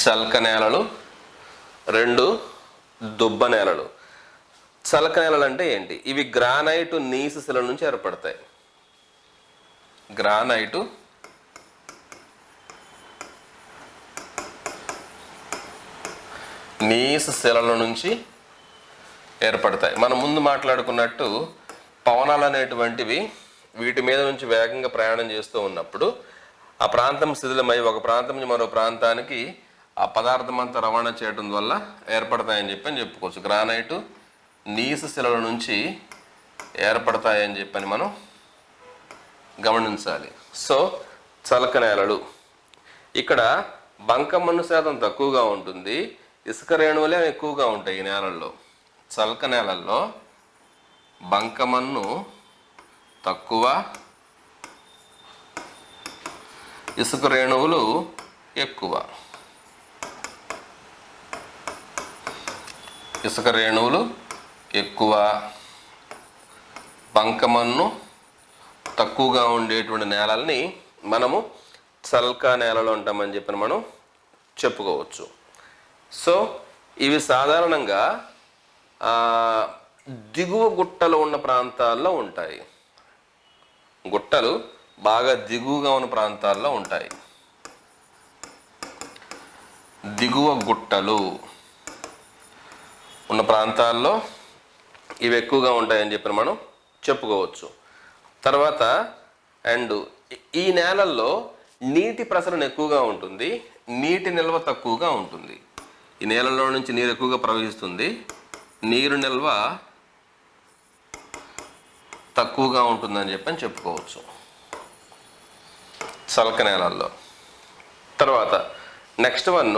చల్క నేలలు, 2 దుబ్బ నేలలు. చల్క నేలలు అంటే ఏంటి? ఇవి గ్రానైటు నీసు శిల నుంచి ఏర్పడతాయి. గ్రానైటు నీసు శిలల నుంచి ఏర్పడతాయి. మనం ముందు మాట్లాడుకున్నట్టు పవనాలు అనేటువంటివి వీటి మీద నుంచి వేగంగా ప్రయాణం చేస్తూ ఉన్నప్పుడు ఆ ప్రాంతం శిథిలమై ఒక ప్రాంతం నుంచి మరో ప్రాంతానికి ఆ పదార్థం అంతా రవాణా చేయడం వల్ల ఏర్పడతాయని చెప్పుకోవచ్చు. గ్రానైటు నీసు శిలల నుంచి ఏర్పడతాయని చెప్పని మనం గమనించాలి. సో చలక నేలలు, ఇక్కడ బంకమన్ను శాతం తక్కువగా ఉంటుంది, ఇసుక రేణువులే ఎక్కువగా ఉంటాయి ఈ నేలల్లో. చలక నేలల్లో బంకమన్ను తక్కువ, ఇసుక రేణువులు ఎక్కువ. ఇసుక రేణువులు ఎక్కువ, బంకమన్ను తక్కువగా ఉండేటువంటి నేలల్ని మనము చల్క నేలలు అంటామని చెప్పి మనం చెప్పుకోవచ్చు. సో ఇవి సాధారణంగా దిగువ గుట్టలు ఉన్న ప్రాంతాల్లో ఉంటాయి. గుట్టలు బాగా దిగువగా ఉన్న ప్రాంతాల్లో ఉంటాయి. దిగువ గుట్టలు ఉన్న ప్రాంతాల్లో ఇవి ఎక్కువగా ఉంటాయని చెప్పి మనం చెప్పుకోవచ్చు. తర్వాత ఈ నేలల్లో నీటి ప్రసరణ ఎక్కువగా ఉంటుంది, నీటి నిల్వ తక్కువగా ఉంటుంది. ఈ నేలల్లో నుంచి నీరు ఎక్కువగా ప్రవహిస్తుంది, నీరు నిల్వ తక్కువగా ఉంటుందని చెప్పని చెప్పుకోవచ్చు చలక నేలల్లో. తర్వాత నెక్స్ట్ వన్,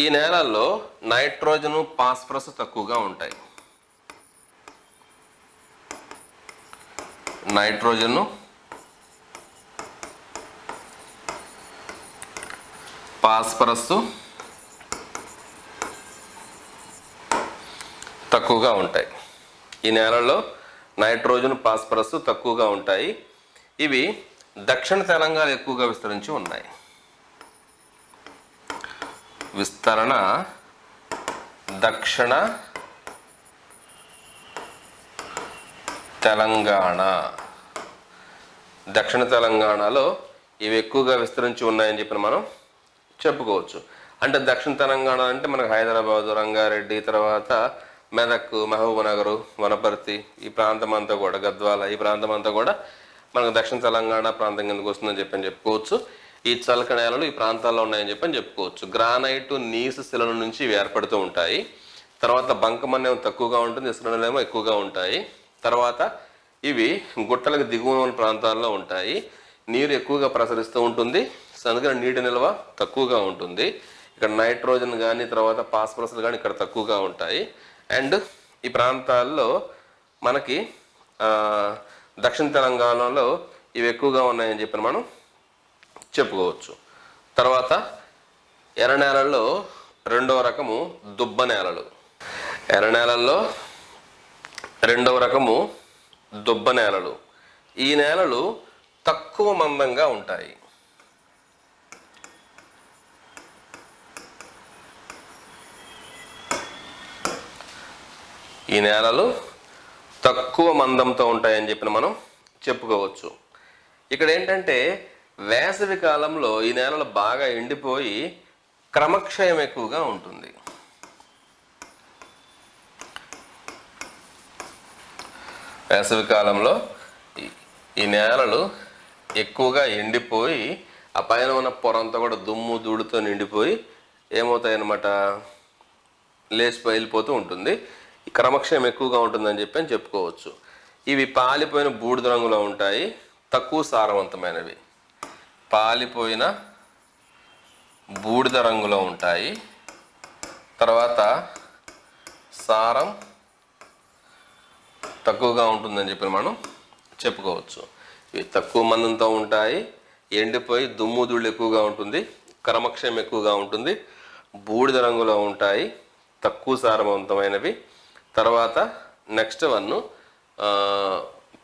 ఈ నేలల్లో నైట్రోజను, ఫాస్ఫరస్ తక్కువగా ఉంటాయి. నైట్రోజను, ఫాస్ఫరస్ తక్కువగా ఉంటాయి. ఈ నేలల్లో నైట్రోజన్, ఫాస్ఫరస్ తక్కువగా ఉంటాయి. ఇవి దక్షిణ తెలంగాణ ఎక్కువగా విస్తరించి ఉన్నాయి. విస్తరణ దక్షిణ తెలంగాణ. దక్షిణ తెలంగాణలో ఇవి ఎక్కువగా విస్తరించి ఉన్నాయని చెప్పి మనం చెప్పుకోవచ్చు. అంటే దక్షిణ తెలంగాణ అంటే మనకు హైదరాబాదు, రంగారెడ్డి, తర్వాత మెదక్, మహబూబ్నగర్, వనపర్తి, ఈ ప్రాంతం అంతా కూడా, గద్వాల, ఈ ప్రాంతం అంతా కూడా మనకు దక్షిణ తెలంగాణ ప్రాంతం కిందకు వస్తుందని చెప్పని చెప్పుకోవచ్చు. ఈ చలక నేలలు ఈ ప్రాంతాల్లో ఉన్నాయని చెప్పని చెప్పుకోవచ్చు. గ్రానైటు నీసు శిలల నుంచి ఇవి ఏర్పడుతూ ఉంటాయి. తర్వాత బంకమన్నేమో తక్కువగా ఉంటుంది, ఇసుకనేమో ఎక్కువగా ఉంటాయి. తర్వాత ఇవి గుట్టలకు దిగువన ప్రాంతాల్లో ఉంటాయి, నీరు ఎక్కువగా ప్రసరిస్తూ ఉంటుంది, అందుకని నీటి నిల్వ తక్కువగా ఉంటుంది. ఇక్కడ నైట్రోజన్ కానీ తర్వాత ఫాస్ఫరస్లు కానీ ఇక్కడ తక్కువగా ఉంటాయి. అండ్ ఈ ప్రాంతాల్లో మనకి దక్షిణ తెలంగాణలో ఇవి ఎక్కువగా ఉన్నాయని చెప్పి మనం చెప్పుకోవచ్చు. తర్వాత ఎర్ర నేలల్లో రెండవ రకము దుబ్బ నేలలు. ఎర్ర నేలల్లో రెండవ రకము దుబ్బ నేలలు. ఈ నేలలు తక్కువ మందంగా ఉంటాయి. ఈ నేలలు తక్కువ మందంతో ఉంటాయని చెప్పి మనం చెప్పుకోవచ్చు. ఇక్కడ ఏంటంటే వేసవి కాలంలో ఈ నేలలు బాగా ఎండిపోయి క్రమక్షయం ఎక్కువగా ఉంటుంది. వేసవి కాలంలో ఈ నేలలు ఎక్కువగా ఎండిపోయి ఆ పైన ఉన్న పొరంతా కూడా దుమ్ము ధూళితో నిండిపోయి ఏమవుతాయన్నమాట, లేచి బయలిపోతూ ఉంటుంది. ఈ క్రమక్షయం ఎక్కువగా ఉంటుందని చెప్పి చెప్పుకోవచ్చు. ఇవి పాలిపోయిన బూడిద రంగులో ఉంటాయి, తక్కువ సారవంతమైనవి. పాలిపోయిన బూడిద రంగులో ఉంటాయి, తర్వాత సారం తక్కువగా ఉంటుందని చెప్పి మనం చెప్పుకోవచ్చు. ఇవి తక్కువ మందంతో ఉంటాయి, ఎండిపోయి దుమ్ము ధూళి ఎక్కువగా ఉంటుంది, క్రమక్షయం ఎక్కువగా ఉంటుంది, బూడిద రంగులో ఉంటాయి, తక్కువ సారవంతమైనవి. తర్వాత నెక్స్ట్ వన్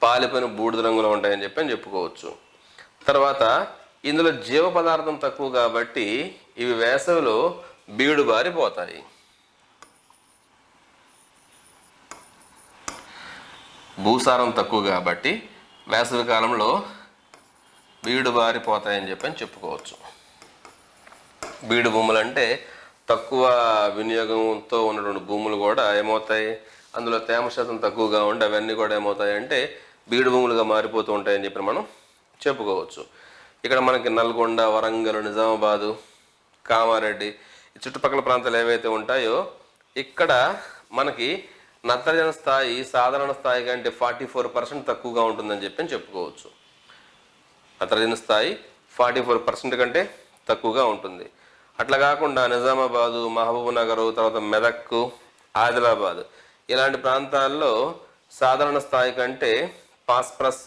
పాలిపోయిన బూడిద రంగులో ఉంటాయని చెప్పి చెప్పుకోవచ్చు. తర్వాత ఇందులో జీవ పదార్థం తక్కువ కాబట్టి ఇవి వేసవిలో బీడు బారిపోతాయి. భూసారం తక్కువ కాబట్టి వేసవి కాలంలో బీడు బారిపోతాయని చెప్పి చెప్పుకోవచ్చు. బీడు భూములు అంటే తక్కువ వినియోగంతో ఉన్నటువంటి భూములు కూడా ఏమవుతాయి, అందులో తేమ శాతం తక్కువగా ఉండి అవన్నీ కూడా ఏమవుతాయి అంటే బీడు భూములుగా మారిపోతూ ఉంటాయని చెప్పి మనం చెప్పుకోవచ్చు. ఇక్కడ మనకి నల్గొండ, వరంగల్, నిజామాబాదు, కామారెడ్డి ఈ చుట్టుపక్కల ప్రాంతాలు ఏవైతే ఉంటాయో ఇక్కడ మనకి నత్రజని స్థాయి సాధారణ స్థాయి కంటే 44% తక్కువగా ఉంటుందని చెప్పి చెప్పుకోవచ్చు. నత్రజని స్థాయి 44% కంటే తక్కువగా ఉంటుంది. అట్లా కాకుండా నిజామాబాదు, మహబూబ్ నగర్, తర్వాత మెదక్, ఆదిలాబాద్ ఇలాంటి ప్రాంతాల్లో సాధారణ స్థాయి కంటే ఫాస్ఫరస్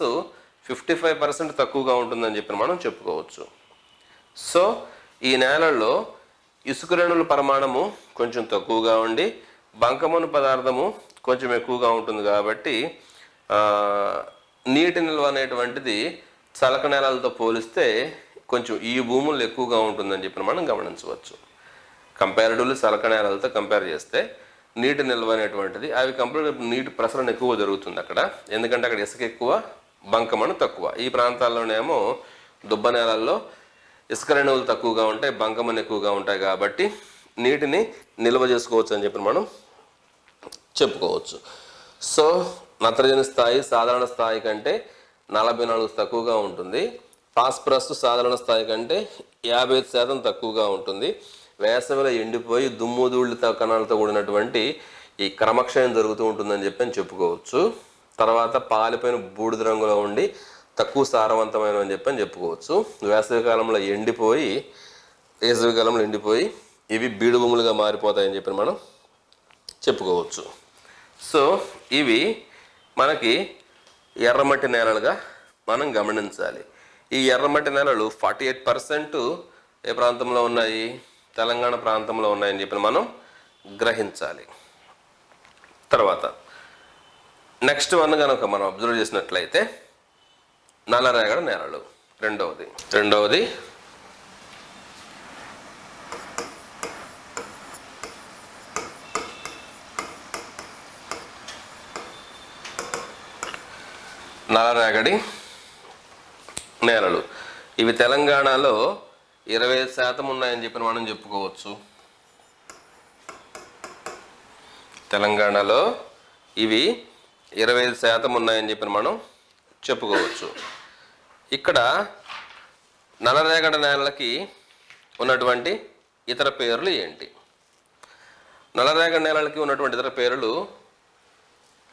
55% తక్కువగా ఉంటుందని చెప్పి మనం చెప్పుకోవచ్చు. సో ఈ నేలల్లో ఇసుక రేణుల పరిమాణము కొంచెం తక్కువగా ఉండి బంకమన్ను పదార్థము కొంచెం ఎక్కువగా ఉంటుంది కాబట్టి నీటి నిల్వ అనేటువంటిది చలక నేలలతో పోలిస్తే కొంచెం ఈ భూములు ఎక్కువగా ఉంటుందని చెప్పి మనం గమనించవచ్చు. కంపారిటివ్లీ చలక నేలలతో కంపేర్ చేస్తే నీటి నిల్వ అనేటువంటిది అవి కంప్లీట్ నీటి ప్రసరణ ఎక్కువ జరుగుతుంది అక్కడ, ఎందుకంటే అక్కడ ఇసుక ఎక్కువ, బంకమన్ను తక్కువ. ఈ ప్రాంతాల్లోనేమో దుబ్బ నేలల్లో ఇసుక రేణువులు తక్కువగా ఉంటాయి, బంకమన్ను ఎక్కువగా ఉంటాయి కాబట్టి నీటిని నిల్వ చేసుకోవచ్చు అని చెప్పి మనం చెప్పుకోవచ్చు. సో నత్రజని స్థాయి సాధారణ స్థాయి కంటే 44 తక్కువగా ఉంటుంది. ఫాస్ఫరస్ సాధారణ స్థాయి కంటే 55% తక్కువగా ఉంటుంది. వేసవిలో ఎండిపోయి దుమ్ము ధూళి కణాలతో కూడినటువంటి ఈ క్రమక్షయం జరుగుతూ ఉంటుందని చెప్పి చెప్పుకోవచ్చు. తర్వాత పాలిపోయిన బూడిద రంగులో ఉండి తక్కువ సారవంతమైన అని చెప్పి చెప్పుకోవచ్చు. వేసవి కాలంలో ఎండిపోయి ఇవి బీడు భూములుగా మారిపోతాయని చెప్పి మనం చెప్పుకోవచ్చు. సో ఇవి మనకి ఎర్రమట్టి నేలలుగా మనం గమనించాలి. ఈ ఎర్రమట్టి నేలలు 48% ఏ ప్రాంతంలో ఉన్నాయి, తెలంగాణ ప్రాంతంలో ఉన్నాయని చెప్పి మనం గ్రహించాలి. తర్వాత నెక్స్ట్ వన్ కనుక మనం అబ్జర్వ్ చేసినట్లయితే నల్లరేగడి నేలలు రెండవది నల్లరేగడి నేలలు. ఇవి తెలంగాణలో 25% ఉన్నాయని చెప్పి మనం చెప్పుకోవచ్చు. తెలంగాణలో ఇవి 25% ఉన్నాయని చెప్పి మనం చెప్పుకోవచ్చు. ఇక్కడ నల్లరేగడి నేలలకి ఉన్నటువంటి ఇతర పేర్లు ఏంటి? నల్లరేగడి నేలలకి ఉన్నటువంటి ఇతర పేర్లు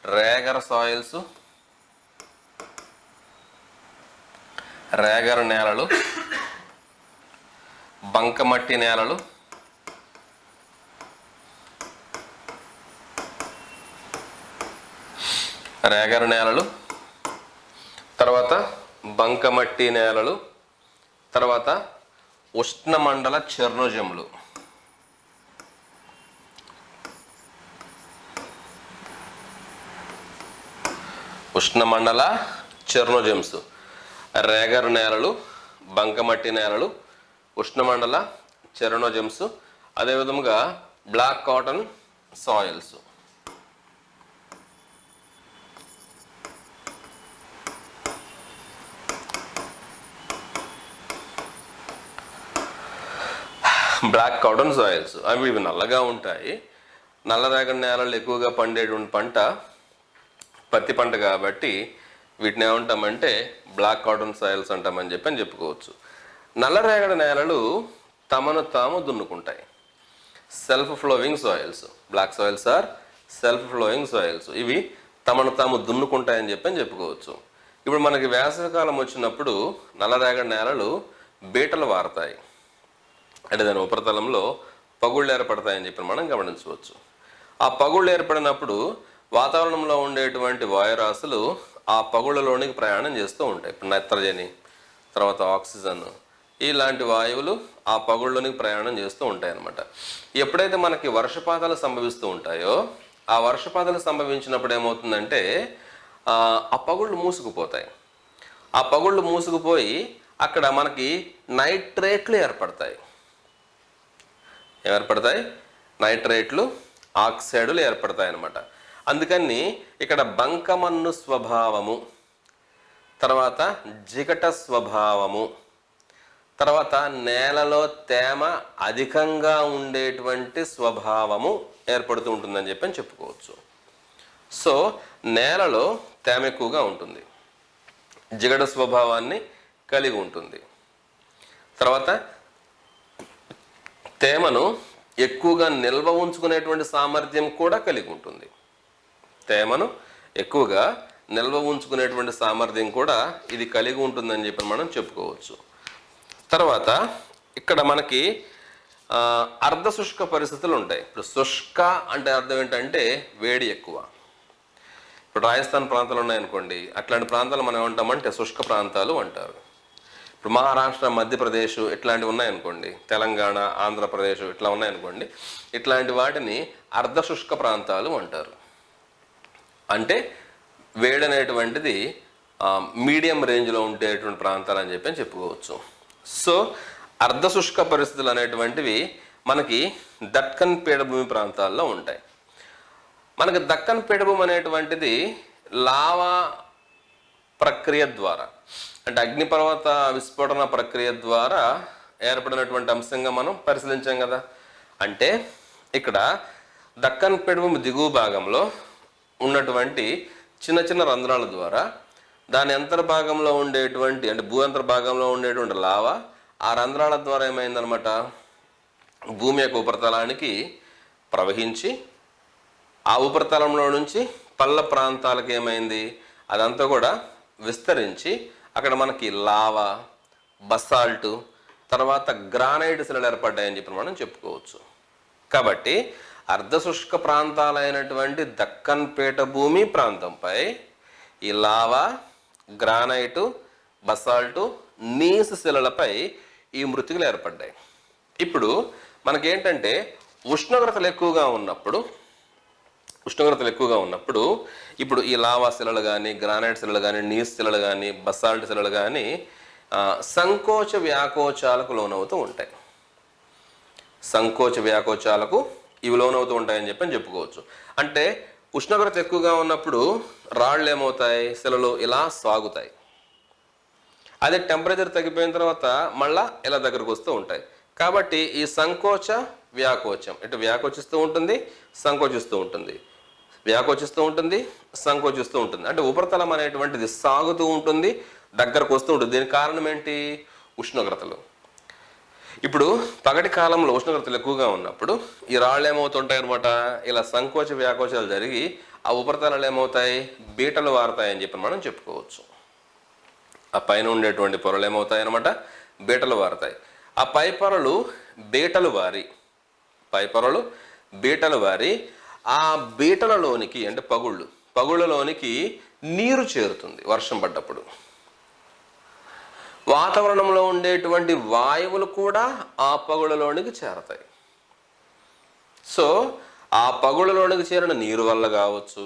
రేగర్ సాయిల్స్, రేగర్ నేలలు, బంకమట్టి నేలలు, రేగర్ నేలలు, తర్వాత బంకమట్టి నేలలు, తర్వాత ఉష్ణమండల చర్ణోజములు. ఉష్ణమండల చర్ణోజమ్స్, రేగర్ నేలలు, బంకమట్టి నేలలు, ఉష్ణమండల చర్ణోజమ్స్, అదేవిధంగా black cotton soils. Black cotton soils అవి ఇవి నల్లగా ఉంటాయి. నల్లరేగడి నేలలు ఎక్కువగా పండేటువంటి పంట పత్తి పంట కాబట్టి వీటిని ఏమంటామంటే బ్లాక్ కాటన్ సాయిల్స్ అంటామని చెప్పి చెప్పుకోవచ్చు. నల్లరేగడి నేలలు తమను తాము దున్నుకుంటాయి. Self flowing soils. Black soils are self flowing soils. ఇవి తమను తాము దున్నుకుంటాయని చెప్పి చెప్పుకోవచ్చు. ఇప్పుడు మనకి వేసవికాలం వచ్చినప్పుడు నల్లరేగడి నేలలు బీటలు వారతాయి, అంటే దాని ఉపరితలంలో పగుళ్ళు ఏర్పడతాయని చెప్పి మనం గమనించవచ్చు. ఆ పగుళ్ళు ఏర్పడినప్పుడు వాతావరణంలో ఉండేటువంటి వాయురాశులు ఆ పగుళ్ళలోనికి ప్రయాణం చేస్తూ ఉంటాయి. ఇప్పుడు నత్రజని, తర్వాత ఆక్సిజన్, ఇలాంటి వాయువులు ఆ పగుళ్ళలోనికి ప్రయాణం చేస్తూ ఉంటాయి అన్నమాట. ఎప్పుడైతే మనకి వర్షపాతాలు సంభవిస్తూ ఉంటాయో ఆ వర్షపాతాలు సంభవించినప్పుడు ఏమవుతుందంటే ఆ పగుళ్ళు మూసుకుపోతాయి. ఆ పగుళ్ళు మూసుకుపోయి అక్కడ మనకి నైట్రేట్లు ఏర్పడతాయి. ఏర్పడతాయి నైట్రేట్లు, ఆక్సైడులు ఏర్పడతాయి అన్నమాట. అందుకని ఇక్కడ బంకమన్ను స్వభావము, తర్వాత జిగట స్వభావము, తర్వాత నేలలో తేమ అధికంగా ఉండేటువంటి స్వభావము ఏర్పడుతూ ఉంటుందని చెప్పని చెప్పుకోవచ్చు. సో నేలలో తేమ ఎక్కువగా ఉంటుంది, జిగట స్వభావాన్ని కలిగి ఉంటుంది. తర్వాత తేమను ఎక్కువగా నిల్వ ఉంచుకునేటువంటి సామర్థ్యం కూడా కలిగి ఉంటుంది. తేమను ఎక్కువగా నిల్వ ఉంచుకునేటువంటి సామర్థ్యం కూడా ఇది కలిగి ఉంటుందని చెప్పి మనం చెప్పుకోవచ్చు. తర్వాత ఇక్కడ మనకి అర్ధశుష్క పరిస్థితులు ఉంటాయి. ఇప్పుడు శుష్క అంటే అర్థం ఏంటంటే వేడి ఎక్కువ. ఇప్పుడు రాజస్థాన్ ప్రాంతాలు ఉన్నాయనుకోండి, అట్లాంటి ప్రాంతాలు మనం ఏమంటామంటే శుష్క ప్రాంతాలు అంటారు. ఇప్పుడు మహారాష్ట్ర, మధ్యప్రదేశ్ ఇట్లాంటివి ఉన్నాయనుకోండి, తెలంగాణ, ఆంధ్రప్రదేశ్ ఇట్లా ఉన్నాయనుకోండి, ఇట్లాంటి వాటిని అర్ధశుష్క ప్రాంతాలు అంటారు. అంటే వేడి అనేటువంటిది మీడియం రేంజ్లో ఉండేటువంటి ప్రాంతాలు అని చెప్పి చెప్పుకోవచ్చు. సో అర్ధశుష్క పరిస్థితులు అనేటువంటివి మనకి దక్కన్ పీఠభూమి ప్రాంతాల్లో ఉంటాయి. మనకి దక్కన్ పీఠభూమి అనేటువంటిది లావా ప్రక్రియ ద్వారా, అంటే అగ్నిపర్వత విస్ఫోటన ప్రక్రియ ద్వారా ఏర్పడినటువంటి అంశంగా మనం పరిశీలించాం కదా. అంటే ఇక్కడ దక్కన్ పీఠభూమి దిగువ భాగంలో ఉన్నటువంటి చిన్న చిన్న రంధ్రాల ద్వారా దాని అంతర్భాగంలో ఉండేటువంటి, అంటే భూ అంతర్భాగంలో ఉండేటువంటి లావా ఆ రంధ్రాల ద్వారా ఏమైందనమాట, భూమి యొక్క ఉపరితలానికి ప్రవహించి ఆ ఉపరితలంలో నుంచి పల్ల ప్రాంతాలకు ఏమైంది, అదంతా కూడా విస్తరించి అక్కడ మనకి లావా, బసాల్ట్, తర్వాత గ్రానైట్ శిలలు ఏర్పడ్డాయని చెప్పి మనం చెప్పుకోవచ్చు. కాబట్టి అర్ధశుష్క ప్రాంతాలైనటువంటి దక్కన్ పీఠభూమి ప్రాంతంపై ఈ లావా, గ్రానైటు, బసాల్టు, నీసు శిలలపై ఈ మృతికలు ఏర్పడ్డాయి. ఇప్పుడు మనకేంటంటే ఉష్ణోగ్రతలు ఎక్కువగా ఉన్నప్పుడు ఇప్పుడు ఈ లావా శిలలు కానీ, గ్రానైట్ శిలలు కానీ, నీసు శిలలు కానీ, బసాల్ట్ శిలలు కానీ సంకోచ వ్యాకోచాలకు లోనవుతూ ఉంటాయి. సంకోచ వ్యాకోచాలకు ఇవి లోనవుతూ ఉంటాయని చెప్పని చెప్పుకోవచ్చు. అంటే ఉష్ణోగ్రత ఎక్కువగా ఉన్నప్పుడు రాళ్ళు ఏమవుతాయి, శిలలు ఇలా సాగుతాయి. అదే టెంపరేచర్ తగ్గిపోయిన తర్వాత మళ్ళా ఇలా దగ్గరకు వస్తూ ఉంటాయి. కాబట్టి ఈ సంకోచ వ్యాకోచం ఇటు వ్యాకోచిస్తూ ఉంటుంది, సంకోచిస్తూ ఉంటుంది, వ్యాకోచిస్తూ ఉంటుంది, సంకోచిస్తూ ఉంటుంది. అంటే ఉపరితలం అనేటువంటిది సాగుతూ ఉంటుంది, దగ్గరకు వస్తూ ఉంటుంది. దీనికి కారణం ఏంటి, ఉష్ణోగ్రతలు. ఇప్పుడు పగటి కాలంలో ఉష్ణోగ్రతలు ఎక్కువగా ఉన్నప్పుడు ఈ రాళ్ళు ఏమవుతుంటాయి అనమాట, ఇలా సంకోచ వ్యాకోచాలు జరిగి ఆ ఉపరితలాలు ఏమవుతాయి, బీటలు వారుతాయి అని చెప్పి మనం చెప్పుకోవచ్చు. ఆ పైన ఉండేటువంటి పొరలు ఏమవుతాయి అనమాట, బీటలు వారుతాయి. ఆ పై పొరలు బీటలు వారి ఆ బీటలలోనికి, అంటే పగుళ్ళలోనికి నీరు చేరుతుంది. వర్షం పడ్డప్పుడు వాతావరణంలో ఉండేటువంటి వాయువులు కూడా ఆ పగుళ్ళలోనికి చేరతాయి. సో ఆ పగుళ్ళలోనికి చేరిన నీరు వల్ల కావచ్చు,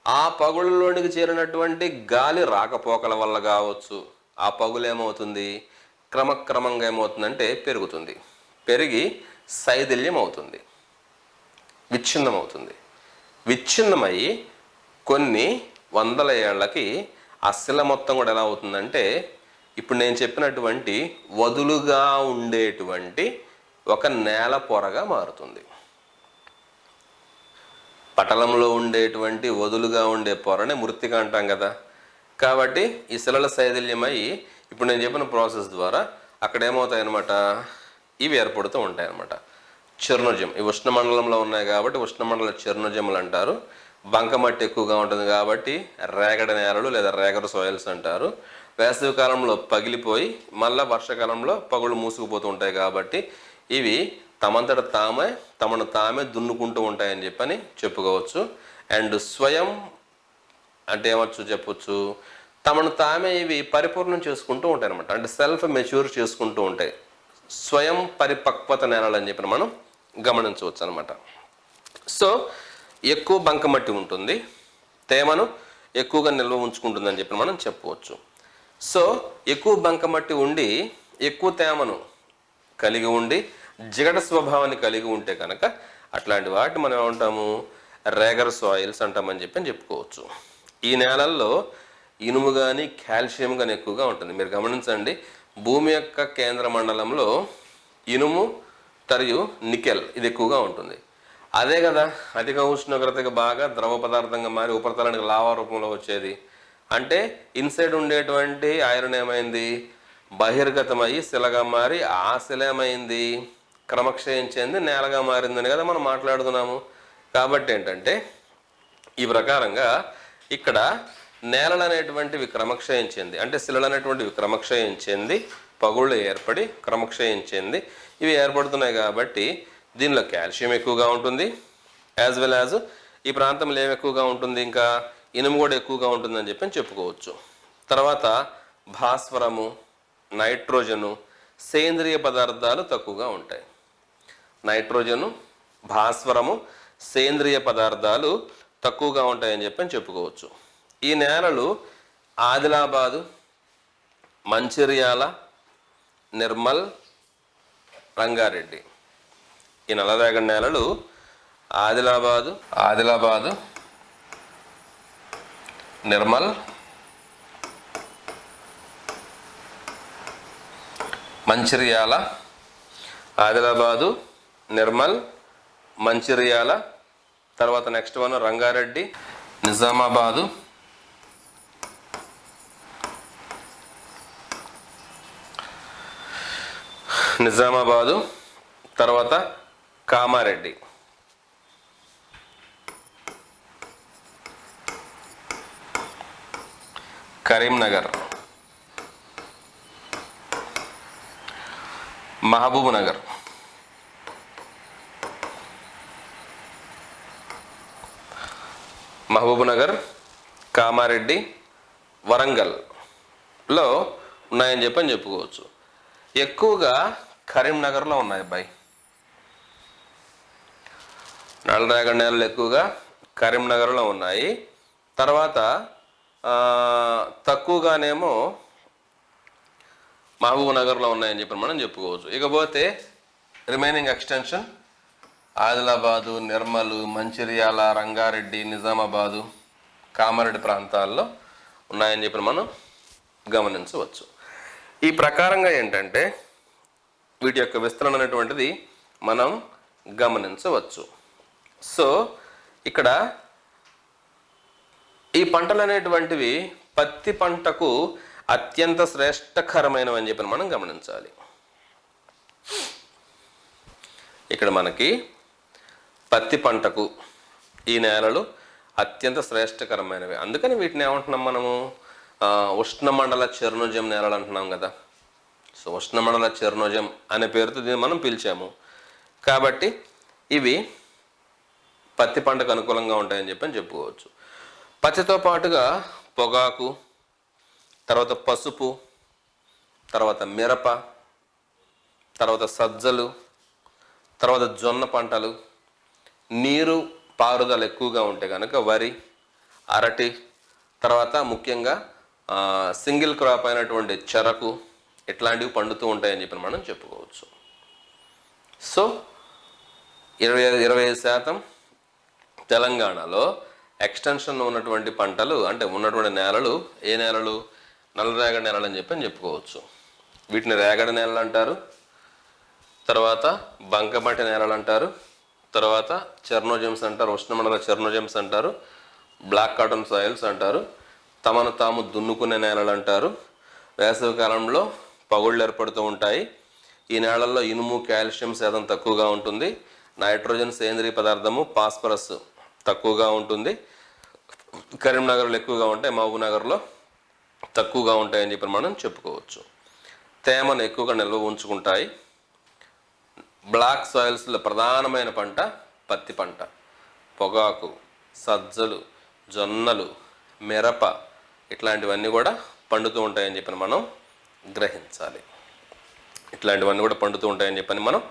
ఆ పగుళ్ళలోనికి చేరినటువంటి గాలి రాకపోకల వల్ల కావచ్చు, ఆ పగులు ఏమవుతుంది, క్రమక్రమంగా ఏమవుతుందంటే పెరుగుతుంది. పెరిగి శైథిల్యం అవుతుంది, విచ్ఛిన్నమై కొన్ని వందల ఏళ్లకి ఆ శిల మొత్తం కూడా ఎలా అవుతుందంటే ఇప్పుడు నేను చెప్పినటువంటి వదులుగా ఉండేటువంటి ఒక నేల పొరగా మారుతుంది. పటలంలో ఉండేటువంటి వదులుగా ఉండే పొరనే మృత్తిక అంటాం కదా. కాబట్టి ఈ శిలల శైథిల్యమై ఇప్పుడు నేను చెప్పిన ప్రాసెస్ ద్వారా అక్కడ ఏమవుతాయన్నమాట, ఇవి ఏర్పడుతూ ఉంటాయన్నమాట. చర్ణజం, ఈ ఉష్ణమండలంలో ఉన్నాయి కాబట్టి ఉష్ణమండల చర్ణజములు అంటారు. బంకమట్టి ఎక్కువగా ఉంటుంది కాబట్టి రేగడి నేలలు లేదా రేగడి సాయిల్స్ అంటారు. వేసవి కాలంలో పగిలిపోయి మళ్ళీ వర్షాకాలంలో పగుళ్ళు మూసుకుపోతూ ఉంటాయి కాబట్టి ఇవి తమను తామే దున్నుకుంటూ ఉంటాయని చెప్పని చెప్పుకోవచ్చు. అండ్ స్వయం అంటే చెప్పొచ్చు తమను తామే ఇవి పరిపూర్ణం చేసుకుంటూ ఉంటాయి అనమాట. అంటే సెల్ఫ్ మెచ్యూర్ చేసుకుంటూ ఉంటాయి. స్వయం పరిపక్వత నేలలు అని చెప్పి మనం గమనించవచ్చు అనమాట. సో ఎక్కువ బంకమట్టి ఉంటుంది, తేమను ఎక్కువగా నిల్వ ఉంచుకుంటుందని చెప్పి మనం చెప్పవచ్చు. సో ఎక్కువ బంకమట్టి ఉండి ఎక్కువ తేమను కలిగి ఉండి జిగట స్వభావాన్ని కలిగి ఉంటే కనుక అట్లాంటి వాటిని మనం ఏమంటాము, రేగర్ సాయిల్స్ అంటామని చెప్పి చెప్పుకోవచ్చు. ఈ నేలల్లో ఇనుము కానీ కాల్షియం కానీ ఎక్కువగా ఉంటుంది. మీరు గమనించండి, భూమి యొక్క కేంద్ర మండలంలో ఇనుము మరియు నికెల్ ఇది ఎక్కువగా ఉంటుంది. అదే కదా అధిక ఉష్ణోగ్రతకి బాగా ద్రవ పదార్థంగా మారి ఉపరితలానికి లావా రూపంలో వచ్చేది. అంటే ఇన్సైడ్ ఉండేటువంటి ఐరన్ ఏమైంది, బహిర్గతమయ్యి శిలగా మారి ఆ శిల ఏమైంది, క్రమక్షయం చెంది నేలగా మారిందని కదా మనం మాట్లాడుతున్నాము. కాబట్టి ఏంటంటే ఈ ప్రకారంగా ఇక్కడ నేలలు అనేటువంటివి క్రమక్షయం చెంది, అంటే శిలలు అనేటువంటివి క్రమక్షయం చెంది పగుళ్ళు ఏర్పడి క్రమక్షయం చెంది ఇవి ఏర్పడుతున్నాయి. కాబట్టి దీనిలో కాల్షియం ఎక్కువగా ఉంటుంది, యాజ్ వెల్ యాజ్ ఈ ప్రాంతంలో ఏం ఎక్కువగా ఉంటుంది, ఇంకా ఇనుము కూడా ఎక్కువగా ఉంటుందని చెప్పి చెప్పుకోవచ్చు. తర్వాత భాస్వరము, నైట్రోజను, సేంద్రియ పదార్థాలు తక్కువగా ఉంటాయి. నైట్రోజను, భాస్వరము, సేంద్రియ పదార్థాలు తక్కువగా ఉంటాయని చెప్పి చెప్పుకోవచ్చు. ఈ నేలలు ఆదిలాబాదు, మంచిర్యాల, నిర్మల్, రంగారెడ్డి, ఈ నల్లరేగడి నేలలు ఆదిలాబాదు, నిర్మల్, మంచిర్యాల, ఆదిలాబాదు, నిర్మల్, మంచిర్యాల, తర్వాత నెక్స్ట్ వన్ రంగారెడ్డి, నిజామాబాదు, తర్వాత కామారెడ్డి, కరీంనగర్, మహబూబ్ నగర్, కామారెడ్డి, వరంగల్లో ఉన్నాయని చెప్పని చెప్పుకోవచ్చు. ఎక్కువగా కరీంనగర్లో ఉన్నాయి అబ్బాయి. నల్లరేగడి నేలలు ఎక్కువగా కరీంనగర్లో ఉన్నాయి. తర్వాత తక్కువగానేమో మహబూబ్ నగర్లో ఉన్నాయని చెప్పి మనం చెప్పుకోవచ్చు. ఇకపోతే రిమైనింగ్ ఎక్స్టెన్షన్ ఆదిలాబాదు, నిర్మల్, మంచిర్యాల, రంగారెడ్డి, నిజామాబాదు, కామారెడ్డి ప్రాంతాల్లో ఉన్నాయని చెప్పి మనం గమనించవచ్చు. ఈ ప్రకారంగా ఏంటంటే వీటి యొక్క విస్తరణ అనేటువంటిది మనం గమనించవచ్చు. సో ఇక్కడ ఈ పంటలు అనేటువంటివి పత్తి పంటకు అత్యంత శ్రేష్టకరమైనవి అని చెప్పి మనం గమనించాలి. ఇక్కడ మనకి పత్తి పంటకు ఈ నేలలు అత్యంత శ్రేష్టకరమైనవి. అందుకని వీటిని ఏమంటున్నాం మనము, ఉష్ణమండల చర్ణోజం నేలలు అంటున్నాం కదా. సో ఉష్ణమండల చర్ణోజం అనే పేరుతో దీన్ని మనం పిలిచాము. కాబట్టి ఇవి పత్తి పంటకు అనుకూలంగా ఉంటాయని చెప్పి చెప్పుకోవచ్చు. పత్తితో పాటుగా పొగాకు, తర్వాత పసుపు, తర్వాత మిరప, తర్వాత సజ్జలు, తర్వాత జొన్న పంటలు, నీరు పారుదల ఎక్కువగా ఉంటే కనుక వరి, అరటి, తర్వాత ముఖ్యంగా సింగిల్ క్రాప్ అయినటువంటి చెరకు ఇట్లాంటివి పండుతూ ఉంటాయని చెప్పి మనం చెప్పుకోవచ్చు. సో 25% తెలంగాణలో ఎక్స్టెన్షన్లో ఉన్నటువంటి పంటలు అంటే ఉన్నటువంటి నేలలు ఏ నేలలు, నల్లరేగడి నేలలు అని చెప్పి చెప్పుకోవచ్చు. వీటిని రేగడి నేలలు అంటారు, తర్వాత బంకమట్టి నేలలు అంటారు, తర్వాత చర్నోజమ్స్ అంటారు, ఉష్ణమండల చర్నోజమ్స్ అంటారు, బ్లాక్ కాటన్ సాయిల్స్ అంటారు, తమను తాము దున్నుకునే నేలలు అంటారు. వేసవి కాలంలో పగుళ్ళు ఏర్పడుతూ ఉంటాయి. ఈ నేలల్లో ఇనుము, కాల్షియం శాతం తక్కువగా ఉంటుంది. నైట్రోజన్ సేంద్రియ పదార్థము, ఫాస్ఫరస్ తక్కువగా ఉంటుంది. కరీంనగర్లో ఎక్కువగా ఉంటాయి, మహబూబ్ నగర్లో తక్కువగా ఉంటాయని చెప్పి మనం చెప్పుకోవచ్చు. తేమను ఎక్కువగా నిల్వ ఉంచుకుంటాయి. బ్లాక్ సాయిల్స్లో ప్రధానమైన పంట పత్తి పంట, పొగాకు, సజ్జలు, జొన్నలు, మిరప ఇట్లాంటివన్నీ కూడా పండుతూ ఉంటాయని చెప్పని మనం గ్రహించాలి. ఇట్లాంటివన్నీ కూడా పండుతూ ఉంటాయని చెప్పని మనం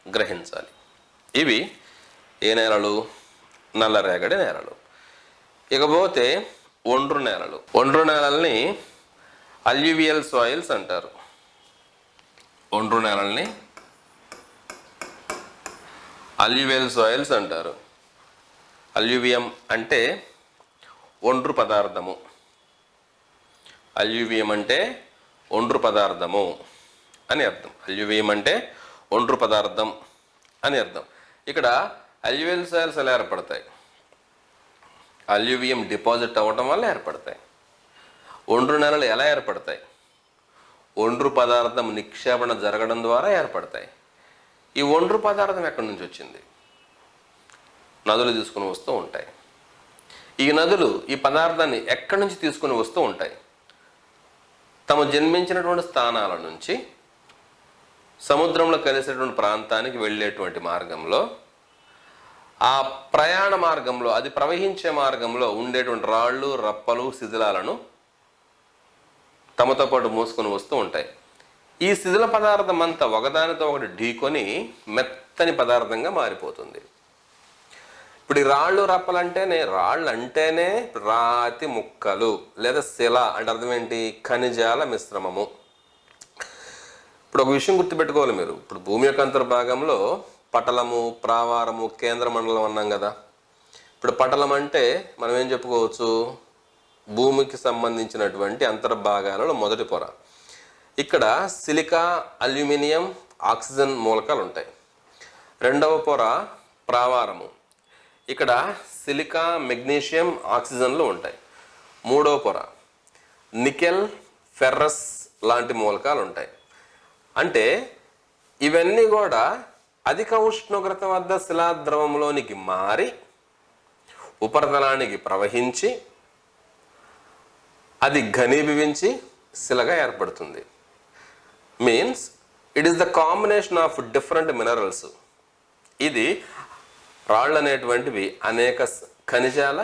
గ్రహించాలి. ఇవి ఏ నేలలు? నల్లరేగడి నేలలు. ఇకపోతే ఒండ్రు నేలలు. ఒండ్రు నేలల్ని అల్యూవియల్ సాయిల్స్ అంటారు. ఒండ్రు నేలల్ని అల్యూవియల్ సాయిల్స్ అంటారు. అల్యూవియం అంటే ఒండ్రు పదార్థము. అల్యూవియం అంటే ఒండ్రు పదార్థము అని అర్థం. అల్యూవియం అంటే ఒండ్రు పదార్థం అని అర్థం. ఇక్కడ అల్యూవియల్ సాయిల్స్ ఎలా ఏర్పడతాయి? అల్యూవియం డిపాజిట్ అవ్వటం వల్ల ఏర్పడతాయి. ఒండ్రు నేలలు ఎలా ఏర్పడతాయి? ఒండ్రు పదార్థం నిక్షేపణ జరగడం ద్వారా ఏర్పడతాయి. ఈ ఒండ్రు పదార్థం ఎక్కడి నుంచి వచ్చింది? నదులు తీసుకుని వస్తూ ఉంటాయి. ఈ నదులు ఈ పదార్థాన్ని ఎక్కడి నుంచి తీసుకుని వస్తూ ఉంటాయి? తమ జన్మించినటువంటి స్థానాల నుంచి సముద్రంలో కలిసేటువంటి ప్రాంతానికి వెళ్ళేటువంటి మార్గంలో, ఆ ప్రయాణ మార్గంలో, అది ప్రవహించే మార్గంలో ఉండేటువంటి రాళ్ళు, రప్పలు, శిథిలాలను తమతో పాటు మోసుకొని వస్తూ ఉంటాయి. ఈ శిథిల పదార్థం అంతా ఒకదానితో ఒకటి ఢీకొని మెత్తని పదార్థంగా మారిపోతుంది. ఇప్పుడు ఈ రాళ్ళు, రప్పలు అంటేనే, రాళ్ళు అంటేనే రాతి ముక్కలు లేదా శిల అంటే అర్థం ఏంటి? ఖనిజాల మిశ్రమము. ఇప్పుడు ఒక విషయం గుర్తుపెట్టుకోవాలి మీరు. ఇప్పుడు భూమి యొక్క అంతర్భాగంలో పటలము, ప్రావారము, కేంద్ర మండలం అన్నాం కదా. ఇప్పుడు పటలం అంటే మనం ఏం చెప్పుకోవచ్చు? భూమికి సంబంధించినటువంటి అంతర్భాగాలలో మొదటి పొర. ఇక్కడ సిలికా, అల్యూమినియం, ఆక్సిజన్ మూలకాలు ఉంటాయి. రెండవ పొర ప్రావారము. ఇక్కడ సిలికా, మెగ్నీషియం, ఆక్సిజన్లు ఉంటాయి. మూడవ పొర నికెల్, ఫెర్రస్ లాంటి మూలకాలు ఉంటాయి. అంటే ఇవన్నీ కూడా అధిక ఉష్ణోగ్రత వద్ద శిలాద్రవంలోనికి మారి ఉపరితలానికి ప్రవహించి అది ఘనీభవించి శిలగా ఏర్పడుతుంది. Means it is the combination of different minerals. ఇది రాళ్ళు అనేటువంటివి అనేక ఖనిజాల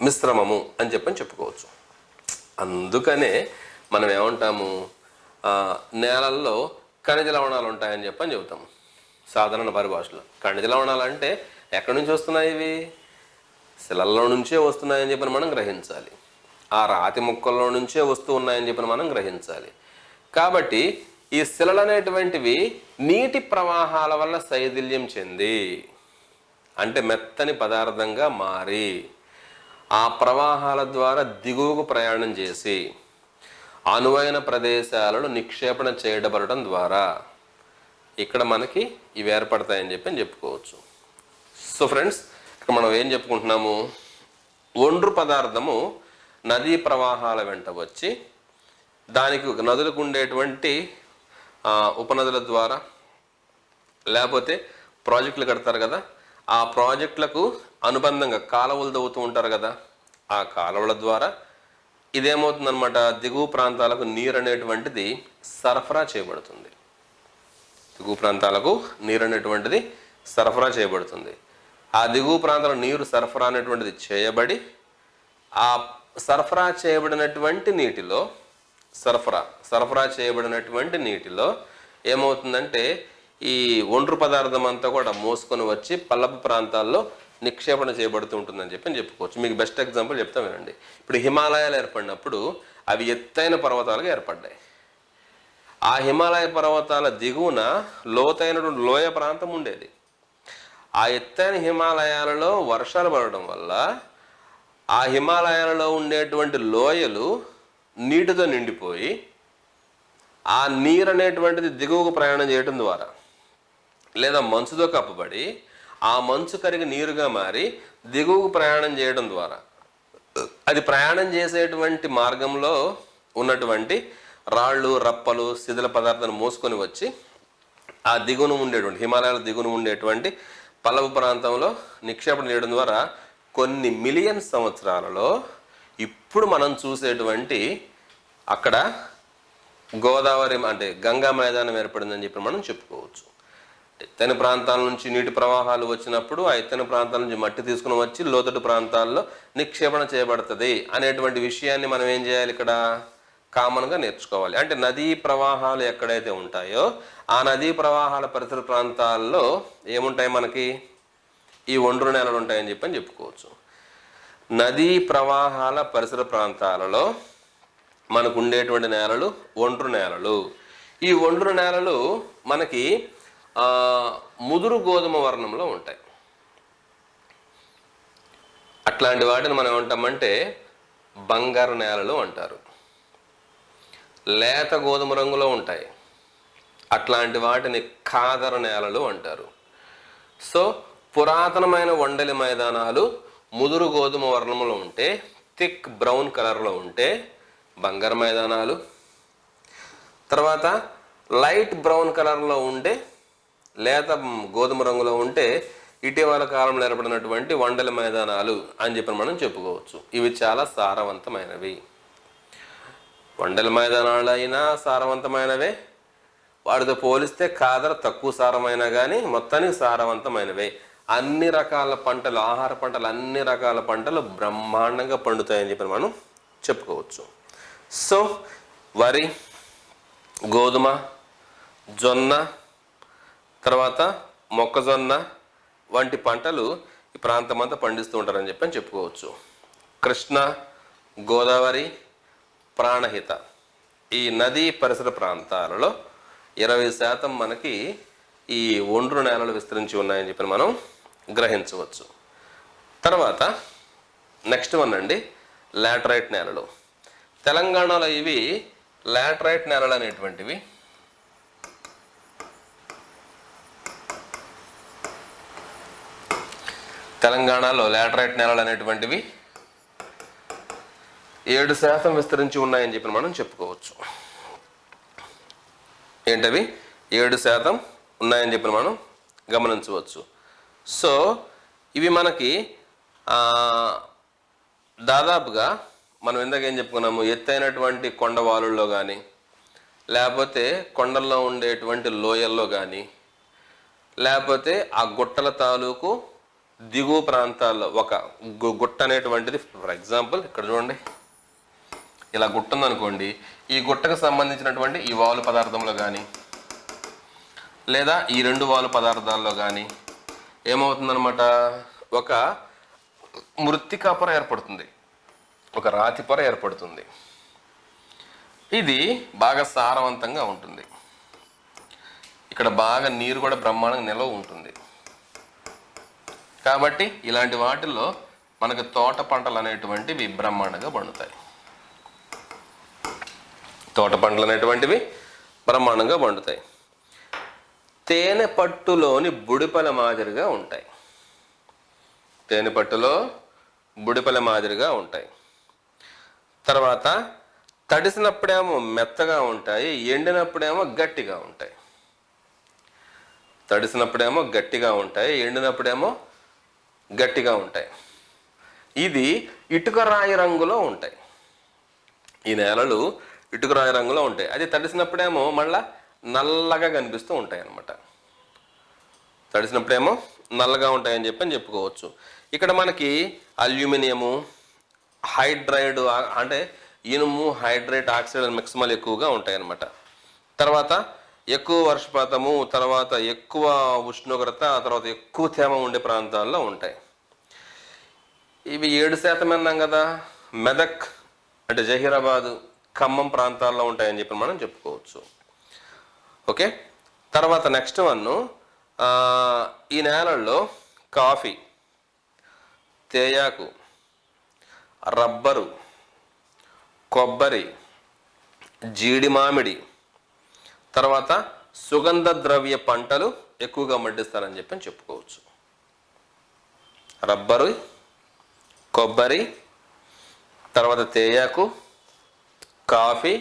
మిశ్రమము అని చెప్పుకోవచ్చు. అందుకనే మనం ఏమంటాము? నేలల్లో ఖనిజ లవణాలు ఉంటాయని చెబుతాము సాధారణ పరిభాషలో. ఖనిజ లవణాలు అంటే ఎక్కడి నుంచి వస్తున్నాయి? ఇవి శిలల్లో నుంచే వస్తున్నాయని చెప్పని మనం గ్రహించాలి. ఆ రాతి ముక్కల్లో నుంచే వస్తూ ఉన్నాయని చెప్పని మనం గ్రహించాలి. కాబట్టి ఈ శిలలు అనేటువంటివి నీటి ప్రవాహాల వల్ల శైథిల్యం చెంది, అంటే మెత్తని పదార్థంగా మారి, ఆ ప్రవాహాల ద్వారా దిగువకు ప్రయాణం చేసి అనువైన ప్రదేశాలను నిక్షేపణ చేయబడటం ద్వారా ఇక్కడ మనకి ఇవి ఏర్పడతాయని చెప్పుకోవచ్చు. సో ఫ్రెండ్స్, ఇక్కడ మనం ఏం చెప్పుకుంటున్నాము? ఒండ్రు పదార్థము నదీ ప్రవాహాల వెంట వచ్చి దానికి నదులకు ఉండేటువంటి ఉపనదుల ద్వారా, లేకపోతే ప్రాజెక్టులు కడతారు కదా, ఆ ప్రాజెక్టులకు అనుబంధంగా కాలువలు తవ్వుతూ ఉంటారు కదా, ఆ కాలువల ద్వారా ఇదేమవుతుందన్నమాట? దిగువ ప్రాంతాలకు నీరు అనేటువంటిది సరఫరా చేయబడుతుంది. దిగువ ప్రాంతాలకు నీరు అనేటువంటిది సరఫరా చేయబడుతుంది. ఆ దిగువ ప్రాంతాల నీరు సరఫరా అనేటువంటిది చేయబడి, ఆ సరఫరా చేయబడినటువంటి నీటిలో సరఫరా చేయబడినటువంటి నీటిలో ఏమవుతుందంటే ఈ ఒండ్రు పదార్థం అంతా కూడా మోసుకొని వచ్చి పల్లపు ప్రాంతాల్లో నిక్షేపణ చేయబడుతూ ఉంటుందని చెప్పుకోవచ్చు. మీకు బెస్ట్ ఎగ్జాంపుల్ చెప్తా వినండి. ఇప్పుడు హిమాలయాలు ఏర్పడినప్పుడు అవి ఎత్తైన పర్వతాలుగా ఏర్పడ్డాయి. ఆ హిమాలయ పర్వతాల దిగువన లోతైనటువంటి లోయ ప్రాంతం ఉండేది. ఆ ఎత్తైన హిమాలయాలలో వర్షాలు పడడం వల్ల ఆ హిమాలయాలలో ఉండేటువంటి లోయలు నీటితో నిండిపోయి ఆ నీరు అనేటువంటిది దిగువకు ప్రయాణం చేయడం ద్వారా, లేదా మంచుతో కప్పబడి ఆ మంచు కరిగి నీరుగా మారి దిగువకు ప్రయాణం చేయడం ద్వారా, అది ప్రయాణం చేసేటువంటి మార్గంలో ఉన్నటువంటి రాళ్ళు, రప్పలు, శిథిల పదార్థాలను మోసుకొని వచ్చి ఆ దిగువన ఉండేటువంటి హిమాలయాల దిగువన ఉండేటువంటి పల్లపు ప్రాంతంలో నిక్షేపణ చేయడం ద్వారా కొన్ని మిలియన్ సంవత్సరాలలో ఇప్పుడు మనం చూసేటువంటి అక్కడ గోదావరి అంటే గంగా మైదానం ఏర్పడిందని మనం చెప్పుకోవచ్చు. ఎత్తైన ప్రాంతాల నుంచి నీటి ప్రవాహాలు వచ్చినప్పుడు ఆ ఎత్తైన ప్రాంతాల నుంచి మట్టి తీసుకుని వచ్చి లోతట్టు ప్రాంతాల్లో నిక్షేపణ చేయబడుతుంది అనేటువంటి విషయాన్ని మనం ఏం చేయాలి, ఇక్కడ కామన్గా నేర్చుకోవాలి. అంటే నదీ ప్రవాహాలు ఎక్కడైతే ఉంటాయో ఆ నదీ ప్రవాహాల పరిసర ప్రాంతాల్లో ఏముంటాయి, మనకి ఈ ఒండ్రు నేలలు ఉంటాయని చెప్పని చెప్పుకోవచ్చు. నదీ ప్రవాహాల పరిసర ప్రాంతాలలో మనకు ఉండేటువంటి నేలలు ఒండ్రు నేలలు. ఈ ఒండ్రు నేలలు మనకి ముదురు గోధుమ వర్ణంలో ఉంటాయి. అట్లాంటి వాటిని మనం ఏమంటామంటే బంగారు నేలలు అంటారు. లేత గోధుమ రంగులో ఉంటాయి, అట్లాంటి వాటిని ఖాదర నేలలు అంటారు. సో పురాతనమైన వండలి మైదానాలు ముదురు గోధుమ వర్ణంలో ఉంటే, థిక్ బ్రౌన్ కలర్లో ఉంటే బంగారు మైదానాలు. తర్వాత లైట్ బ్రౌన్ కలర్లో ఉండే లేత గోధుమ రంగులో ఉంటే ఇటీవల కాలంలో ఏర్పడినటువంటి వండలి మైదానాలు అని చెప్పి మనం చెప్పుకోవచ్చు. ఇవి చాలా సారవంతమైనవి. వండలి మైదానాలు అయినా సారవంతమైనవే, వాటితో పోలిస్తే ఖాదర తక్కువ సారమైనా కానీ మొత్తానికి సారవంతమైనవే. అన్ని రకాల పంటలు, ఆహార పంటలు, అన్ని రకాల పంటలు బ్రహ్మాండంగా పండుతాయని చెప్పి మనం చెప్పుకోవచ్చు. సో వరి, గోధుమ, జొన్న, తర్వాత మొక్కజొన్న వంటి పంటలు ఈ ప్రాంతం అంతా పండిస్తూ ఉంటారని చెప్పని చెప్పుకోవచ్చు. కృష్ణ, గోదావరి, ప్రాణహిత ఈ నదీ పరిసర ప్రాంతాలలో 20% మనకి ఈ ఒండ్రు నేలలు విస్తరించి ఉన్నాయని చెప్పి మనం గ్రహించవచ్చు. తర్వాత నెక్స్ట్ వన్ అండి, లాటరైట్ నేలలు. తెలంగాణలో ఇవి లాటరైట్ నేలలు అనేటువంటివి తెలంగాణలో లాటరైట్ నేలలు అనేటువంటివి 7% విస్తరించి ఉన్నాయని చెప్పి మనం చెప్పుకోవచ్చు. ఏంటవి 7% ఉన్నాయని చెప్పి మనం గమనించవచ్చు. సో ఇవి మనకి దాదాపుగా మనం ఇందాక ఏం చెప్పుకున్నాము, ఎత్తైనటువంటి కొండవాలుల్లో కానీ లేకపోతే కొండల్లో ఉండేటువంటి లోయల్లో కానీ లేకపోతే ఆ గుట్టల తాలూకు దిగువ ప్రాంతాల్లో ఒక గుట్ట అనేటువంటిది, ఫర్ ఎగ్జాంపుల్ ఇక్కడ చూడండి, ఇలా గుట్ట ఉందనుకోండి, ఈ గుట్టకు సంబంధించినటువంటి ఈ వాలు పదార్థంలో కానీ లేదా ఈ 2 వాలు పదార్థాల్లో కానీ ఏమవుతుందన్నమాట, ఒక మృత్తికా పొర ఏర్పడుతుంది, ఒక రాతి పొర ఏర్పడుతుంది. ఇది బాగా సారవంతంగా ఉంటుంది. ఇక్కడ బాగా నీరు కూడా బ్రహ్మాండంగా నిల్వ ఉంటుంది. కాబట్టి ఇలాంటి వాటిల్లో మనకు తోట పంటలు అనేటువంటివి బ్రహ్మాండంగా పండుతాయి. తోట పంటలు అనేటువంటివి బ్రహ్మాండంగా పండుతాయి. తేనె పట్టులోని బుడిపల మాదిరిగా ఉంటాయి. తేనె పట్టులో బుడిపల మాదిరిగా ఉంటాయి. తర్వాత తడిసినప్పుడేమో మెత్తగా ఉంటాయి, ఎండినప్పుడేమో గట్టిగా ఉంటాయి. తడిసినప్పుడేమో గట్టిగా ఉంటాయి, ఎండినప్పుడేమో గట్టిగా ఉంటాయి. ఇది ఇటుక రాయి రంగులో ఉంటాయి. ఈ నేలలు ఇటుక రాయి రంగులో ఉంటాయి. అది తడిసినప్పుడేమో మళ్ళా నల్లగా కనిపిస్తూ ఉంటాయి అన్నమాట. తడిసినప్పుడేమో నల్లగా ఉంటాయని చెప్పని చెప్పుకోవచ్చు. ఇక్కడ మనకి అల్యూమినియము, హైడ్రైడ్ అంటే ఇనుము, హైడ్రేట్, ఆక్సైడ్ మిక్స్మల్ ఎక్కువగా ఉంటాయి అన్నమాట. తర్వాత ఎక్కువ వర్షపాతము, తర్వాత ఎక్కువ ఉష్ణోగ్రత, తర్వాత ఎక్కువ తేమ ఉండే ప్రాంతాల్లో ఉంటాయి. ఇవి 7% అన్నాం కదా. మెదక్ అంటే జహీరాబాదు, ఖమ్మం ప్రాంతాల్లో ఉంటాయని చెప్పి మనం చెప్పుకోవచ్చు. ఓకే, తర్వాత నెక్స్ట్ వన్, ఈ నేలల్లో కాఫీ, తేయాకు, రబ్బరు, కొబ్బరి, జీడి మామిడి, తర్వాత సుగంధ ద్రవ్య పంటలు ఎక్కువగా పండిస్తారని చెప్పి చెప్పుకోవచ్చు. రబ్బరు, కొబ్బరి, తర్వాత తేయాకు, కాఫీ,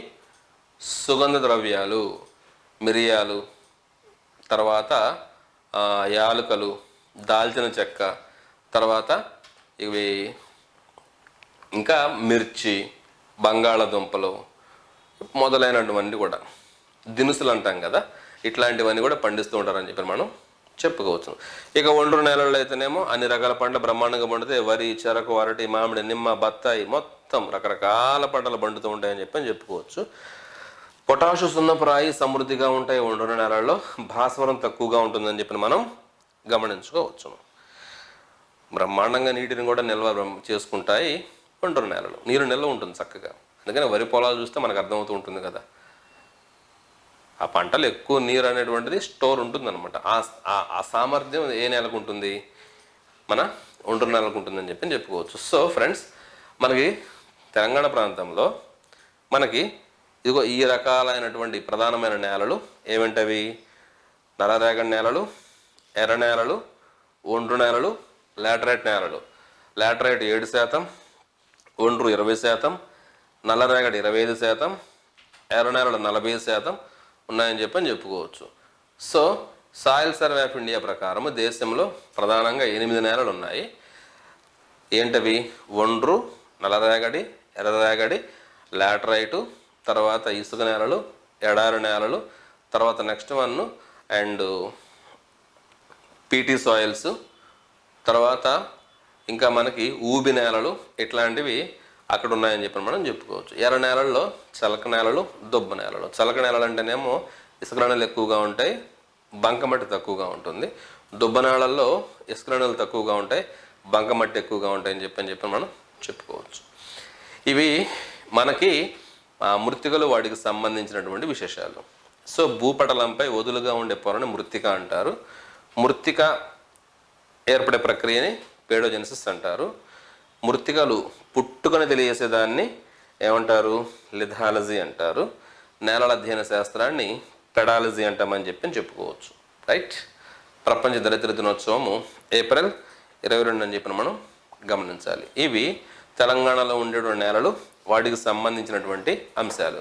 సుగంధ ద్రవ్యాలు, మిరియాలు, తర్వాత యాలకులు, దాల్చిన చెక్క, తర్వాత ఇవి ఇంకా మిర్చి, బంగాళదుంపలు మొదలైనటువంటి కూడా దినుసులు అంటాం కదా, ఇట్లాంటివన్నీ కూడా పండిస్తూ ఉంటారని చెప్పి మనం చెప్పుకోవచ్చు. ఇక ఒండ్రు నేలల్లో అయితేనేమో అన్ని రకాల పంటలు బ్రహ్మాండంగా పండుతాయి. వరి, చెరకు, అరటి, మామిడి, నిమ్మ, బత్తాయి మొత్తం రకరకాల పంటలు పండుతూ ఉంటాయని చెప్పి చెప్పుకోవచ్చు. పొటాషు, సున్నపురాయి సమృద్ధిగా ఉంటాయి ఒండ్రు నేలల్లో. భాస్వరం తక్కువగా ఉంటుందని చెప్పి మనం గమనించుకోవచ్చు. బ్రహ్మాండంగా నీటిని కూడా నిల్వ చేసుకుంటాయి ఒండ్రు నేలలు. నీరు నిల్వ ఉంటుంది చక్కగా. అందుకని వరి పొలాలు చూస్తే మనకు అర్థమవుతూ ఉంటుంది కదా, ఆ పంటలు ఎక్కువ నీరు అనేటువంటిది స్టోర్ ఉంటుందన్నమాట. ఆ సామర్థ్యం ఏ నేలకు ఉంటుంది? మన ఒండ్రు నేలకు ఉంటుందని చెప్పి చెప్పుకోవచ్చు. సో ఫ్రెండ్స్, మనకి తెలంగాణ ప్రాంతంలో మనకి ఇదిగో ఈ రకాలైనటువంటి ప్రధానమైన నేలలు ఏమిటవి? నల్లరేగడి నేలలు, ఎర్ర నేలలు, ఒండ్రు నేలలు, లాటరైట్ నేలలు. లాటరైట్ 7%, ఒండ్రు 20%, నల్లరేగడి 25%, ఎర్ర నేలలు 40% ఉన్నాయని చెప్పని చెప్పుకోవచ్చు. So soil survey of India ప్రకారం దేశంలో ప్రధానంగా 8 నేలలు ఉన్నాయి. ఏంటవి? ఒండ్రు, నల్లరేగడి, ఎర్రరేగడి, లాటరైటు, తర్వాత ఇసుక నేలలు, ఎడారి నేలలు, తర్వాత next one and PT soils, తర్వాత ఇంకా మనకి ఊబి నేలలు, ఇట్లాంటివి అక్కడ ఉన్నాయని చెప్పి మనం చెప్పుకోవచ్చు. ఎర్ర నేలల్లో చలక నేలలు, దొబ్బ నేలలు. చలక నేలలు అంటేనేమో ఇసుక నేలలు ఎక్కువగా ఉంటాయి, బంకమట్టి తక్కువగా ఉంటుంది. దొబ్బ నేలల్లో ఇసుక నేలలు తక్కువగా ఉంటాయి, బంకమట్టి ఎక్కువగా ఉంటాయని చెప్పి మనం చెప్పుకోవచ్చు. ఇవి మనకి మృత్తికలు, వాటికి సంబంధించినటువంటి విశేషాలు. సో భూపటలంపై వదులుగా ఉండే పొరని మృత్తిక అంటారు. మృత్తిక ఏర్పడే ప్రక్రియని పేడోజెనిసిస్ అంటారు. మృత్తికలు పుట్టుకొని తెలియజేసేదాన్ని ఏమంటారు? లిథాలజీ అంటారు. నేలల అధ్యయన శాస్త్రాన్ని పెడాలజీ అంటామని చెప్పి చెప్పుకోవచ్చు. రైట్. ప్రపంచ దరిద్ర దినోత్సవము ఏప్రిల్ 22 అని చెప్పి మనం గమనించాలి. ఇవి తెలంగాణలో ఉండే నేలలు, వాటికి సంబంధించినటువంటి అంశాలు.